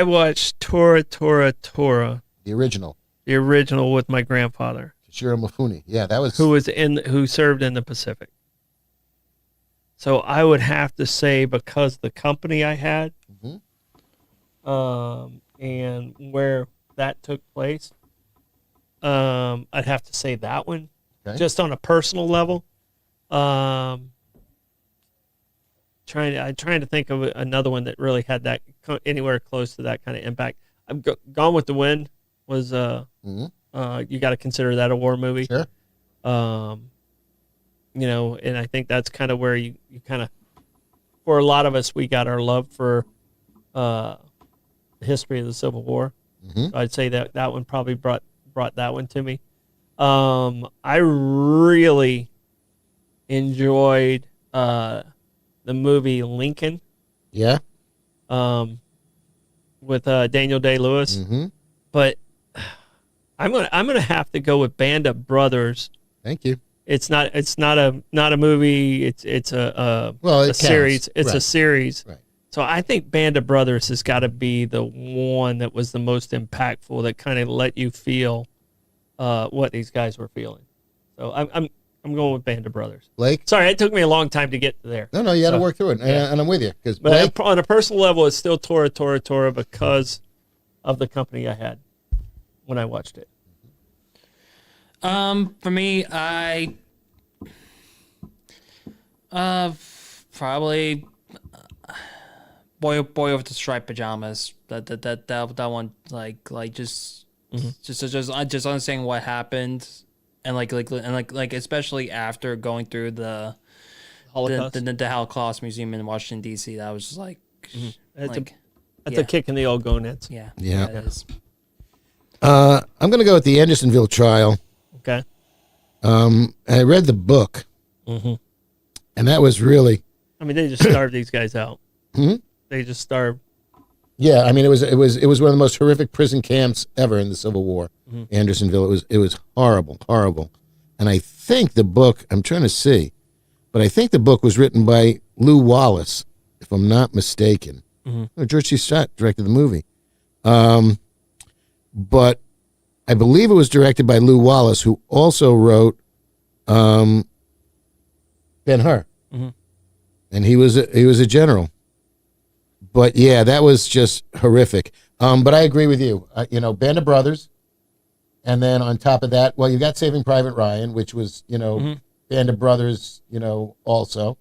[SPEAKER 1] watched Tora,
[SPEAKER 2] The original,
[SPEAKER 1] the original, with my grandfather,
[SPEAKER 2] Toshiro Mifune. Yeah, that was
[SPEAKER 1] who served in the Pacific. So I would have to say, because the company I had, and where that took place, I'd have to say that one,
[SPEAKER 2] Okay.
[SPEAKER 1] just on a personal level. Trying to think of another one that really had that anywhere close to that kind of impact. Gone with the Wind was you got to consider that a war movie.
[SPEAKER 2] Sure.
[SPEAKER 1] And I think that's kind of where you kind of, for a lot of us, we got our love for the history of the Civil War. So I'd say that one probably brought that one to me. I really enjoyed the movie Lincoln.
[SPEAKER 2] Yeah.
[SPEAKER 1] With Daniel Day-Lewis. But I'm gonna have to go with Band of Brothers.
[SPEAKER 2] Thank you.
[SPEAKER 1] It's not a movie. It's a
[SPEAKER 2] Well,
[SPEAKER 1] series. It's a
[SPEAKER 2] Right.
[SPEAKER 1] series.
[SPEAKER 2] Right.
[SPEAKER 1] So I think Band of Brothers has got to be the one that was the most impactful, that kind of let you feel what these guys were feeling. So I'm going with Band of Brothers.
[SPEAKER 2] Blake?
[SPEAKER 1] Sorry, it took me a long time to get there.
[SPEAKER 2] No, you got to
[SPEAKER 1] So,
[SPEAKER 2] work through it, and I'm with you. Because
[SPEAKER 1] But on a personal level, it's still Tora because of the company I had when I watched it.
[SPEAKER 3] For me, I probably boy with the striped pajamas. That one just understanding what happened and like especially after going through the
[SPEAKER 1] Holocaust.
[SPEAKER 3] the Holocaust Museum in Washington D.C. That was just like
[SPEAKER 1] That's,
[SPEAKER 3] like
[SPEAKER 1] that's a kick in the old gonads.
[SPEAKER 3] yeah
[SPEAKER 2] Yeah.
[SPEAKER 3] that is.
[SPEAKER 2] I'm going to go with the Andersonville trial.
[SPEAKER 1] Okay.
[SPEAKER 2] I read the book, and that was really,
[SPEAKER 1] I mean, they just starved these guys out. They just starved.
[SPEAKER 2] yeah. I mean, it was one of the most horrific prison camps ever in the Civil War. Andersonville. It was horrible. And I think the book, I'm trying to see, but I think the book was written by Lew Wallace, if I'm not mistaken. Oh, George C. Scott directed the movie, but I believe it was directed by Lew Wallace, who also wrote Ben-Hur, and he was a general. But yeah, that was just horrific. But I agree with you. Band of Brothers, and then on top of that, well, you got Saving Private Ryan, which was Band of Brothers, also,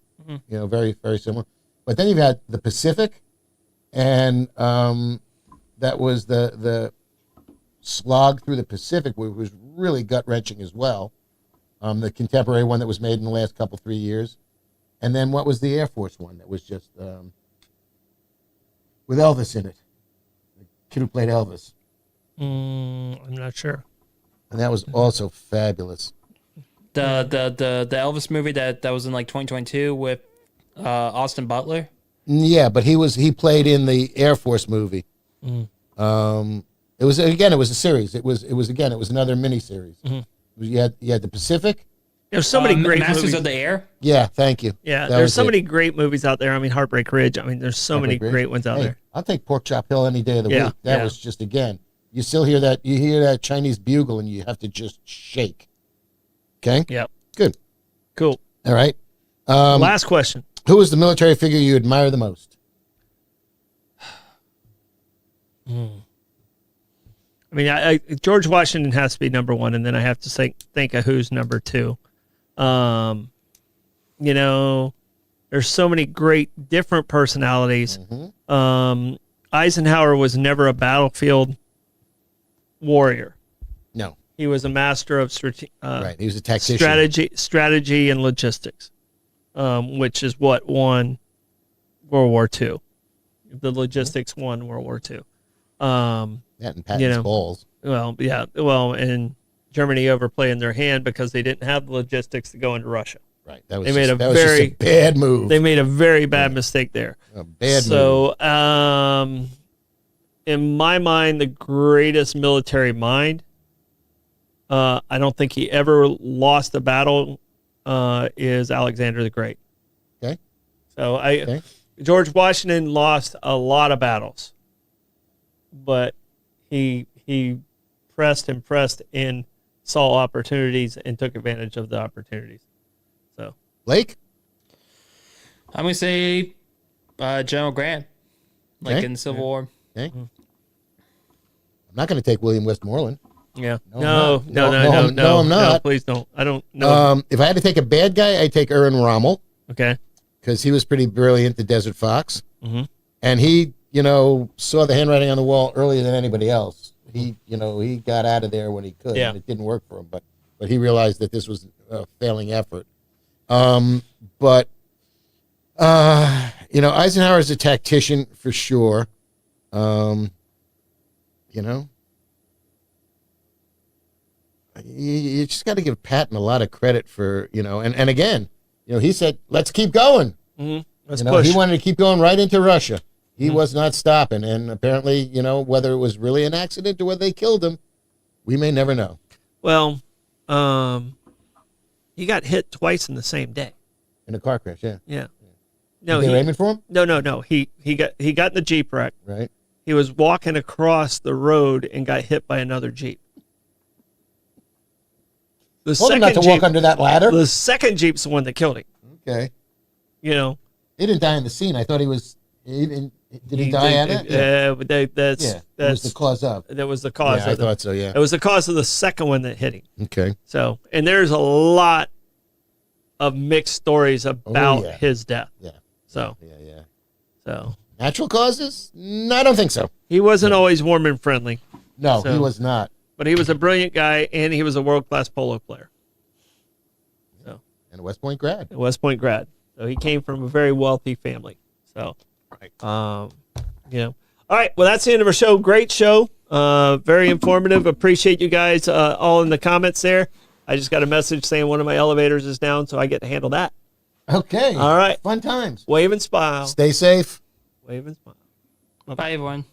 [SPEAKER 2] very very similar. But then you've had The Pacific, and that was the slog through the Pacific, which was really gut wrenching as well. The contemporary one that was made in the last 3 years, and then what was the Air Force one that was just with Elvis in it, the kid who played Elvis,
[SPEAKER 1] I'm not sure.
[SPEAKER 2] and that was also fabulous.
[SPEAKER 3] The Elvis movie that was in like 2022 with Austin Butler.
[SPEAKER 2] Yeah, but he played in the Air Force movie. It was a series. It was another miniseries. You had the Pacific.
[SPEAKER 1] There's so many great
[SPEAKER 3] Masters
[SPEAKER 1] movies.
[SPEAKER 3] of the Air.
[SPEAKER 2] Yeah, thank you.
[SPEAKER 1] Yeah,
[SPEAKER 2] That
[SPEAKER 1] there's
[SPEAKER 2] was
[SPEAKER 1] so
[SPEAKER 2] it.
[SPEAKER 1] many great movies out there. I mean, Heartbreak Ridge. I mean, there's so many great ones out
[SPEAKER 2] Hey,
[SPEAKER 1] there.
[SPEAKER 2] I'll take Pork Chop Hill any day of the
[SPEAKER 1] Yeah,
[SPEAKER 2] week. That
[SPEAKER 1] yeah.
[SPEAKER 2] was just, again, you still hear that. You hear that Chinese bugle, and you have to just shake. Okay.
[SPEAKER 1] Yep.
[SPEAKER 2] Good.
[SPEAKER 1] Cool.
[SPEAKER 2] All right.
[SPEAKER 1] Last question.
[SPEAKER 2] Who is the military figure you admire the most?
[SPEAKER 1] I mean, George Washington has to be number one, and then I have to think of who's number two. There's so many great different personalities. Eisenhower was never a battlefield warrior.
[SPEAKER 2] No.
[SPEAKER 1] He was a master of
[SPEAKER 2] Right. He was a tactician.
[SPEAKER 1] strategy and logistics, which is what won World War II. The logistics won World War II.
[SPEAKER 2] That and Patton's balls.
[SPEAKER 1] Well, yeah. Well, and Germany overplaying their hand because they didn't have the logistics to go into Russia.
[SPEAKER 2] Right. That was
[SPEAKER 1] They made
[SPEAKER 2] just,
[SPEAKER 1] a
[SPEAKER 2] that was just a bad move.
[SPEAKER 1] They made a very bad mistake there.
[SPEAKER 2] A bad move.
[SPEAKER 1] So, in my mind, the greatest military mind, I don't think he ever lost a battle, is Alexander the Great.
[SPEAKER 2] Okay.
[SPEAKER 1] So
[SPEAKER 2] Okay.
[SPEAKER 1] George Washington lost a lot of battles, but he pressed and saw opportunities and took advantage of the opportunities. So
[SPEAKER 2] Blake?
[SPEAKER 3] I'm gonna say General Grant, like
[SPEAKER 2] Okay.
[SPEAKER 3] in the Civil War.
[SPEAKER 2] Okay. I'm not going to take William Westmoreland.
[SPEAKER 1] yeah,
[SPEAKER 2] No,
[SPEAKER 1] no,
[SPEAKER 2] I'm not.
[SPEAKER 1] No, please don't. I don't know.
[SPEAKER 2] If I had to take a bad guy, I'd take Erwin Rommel
[SPEAKER 1] Okay.
[SPEAKER 2] because he was pretty brilliant, the Desert Fox.
[SPEAKER 1] Mhm.
[SPEAKER 2] And he, saw the handwriting on the wall earlier than anybody else. He, he got out of there when he could,
[SPEAKER 1] Yeah.
[SPEAKER 2] and it didn't work for him. But he realized that this was a failing effort. But Eisenhower is a tactician for sure. You just got to give Patton a lot of credit for, and again, he said, let's keep going.
[SPEAKER 1] Let's push.
[SPEAKER 2] He wanted to keep going right into Russia. He was not stopping. And apparently, whether it was really an accident or whether they killed him, we may never know.
[SPEAKER 1] Well, he got hit twice in the same day.
[SPEAKER 2] In a car crash, yeah.
[SPEAKER 1] Yeah. No,
[SPEAKER 2] They were aiming for him?
[SPEAKER 1] no. He got in the Jeep wreck.
[SPEAKER 2] Right.
[SPEAKER 1] He was walking across the road and got hit by another Jeep. The
[SPEAKER 2] Told him not to
[SPEAKER 1] second
[SPEAKER 2] walk
[SPEAKER 1] Jeep,
[SPEAKER 2] under that ladder.
[SPEAKER 1] the second Jeep's the one that killed him.
[SPEAKER 2] Okay.
[SPEAKER 1] You know,
[SPEAKER 2] He didn't die in the scene. I thought he was. Did he die at it?
[SPEAKER 1] But that's
[SPEAKER 2] Yeah. That was the cause of.
[SPEAKER 1] that was the cause.
[SPEAKER 2] Yeah, I
[SPEAKER 1] of
[SPEAKER 2] thought so. Yeah.
[SPEAKER 1] it was the cause of the second one that hit him.
[SPEAKER 2] Okay.
[SPEAKER 1] So, and there's a lot of mixed stories about
[SPEAKER 2] yeah.
[SPEAKER 1] his death.
[SPEAKER 2] Yeah.
[SPEAKER 1] So,
[SPEAKER 2] Yeah.
[SPEAKER 1] so
[SPEAKER 2] Natural causes? No, I don't think so.
[SPEAKER 1] he wasn't always warm and friendly,
[SPEAKER 2] No,
[SPEAKER 1] So-
[SPEAKER 2] he was not.
[SPEAKER 1] but he was a brilliant guy and he was a world class polo player.
[SPEAKER 2] And a West Point grad.
[SPEAKER 1] A West Point grad. So he came from a very wealthy family. So,
[SPEAKER 2] Right.
[SPEAKER 1] you know. All right. Well, that's the end of our show. Great show. Very informative. Appreciate you guys all in the comments there. I just got a message saying one of my elevators is down, so I get to handle that.
[SPEAKER 2] Okay.
[SPEAKER 1] All right.
[SPEAKER 2] Fun times.
[SPEAKER 1] Wave and smile.
[SPEAKER 2] Stay safe.
[SPEAKER 1] Wave and smile.
[SPEAKER 3] Bye, everyone.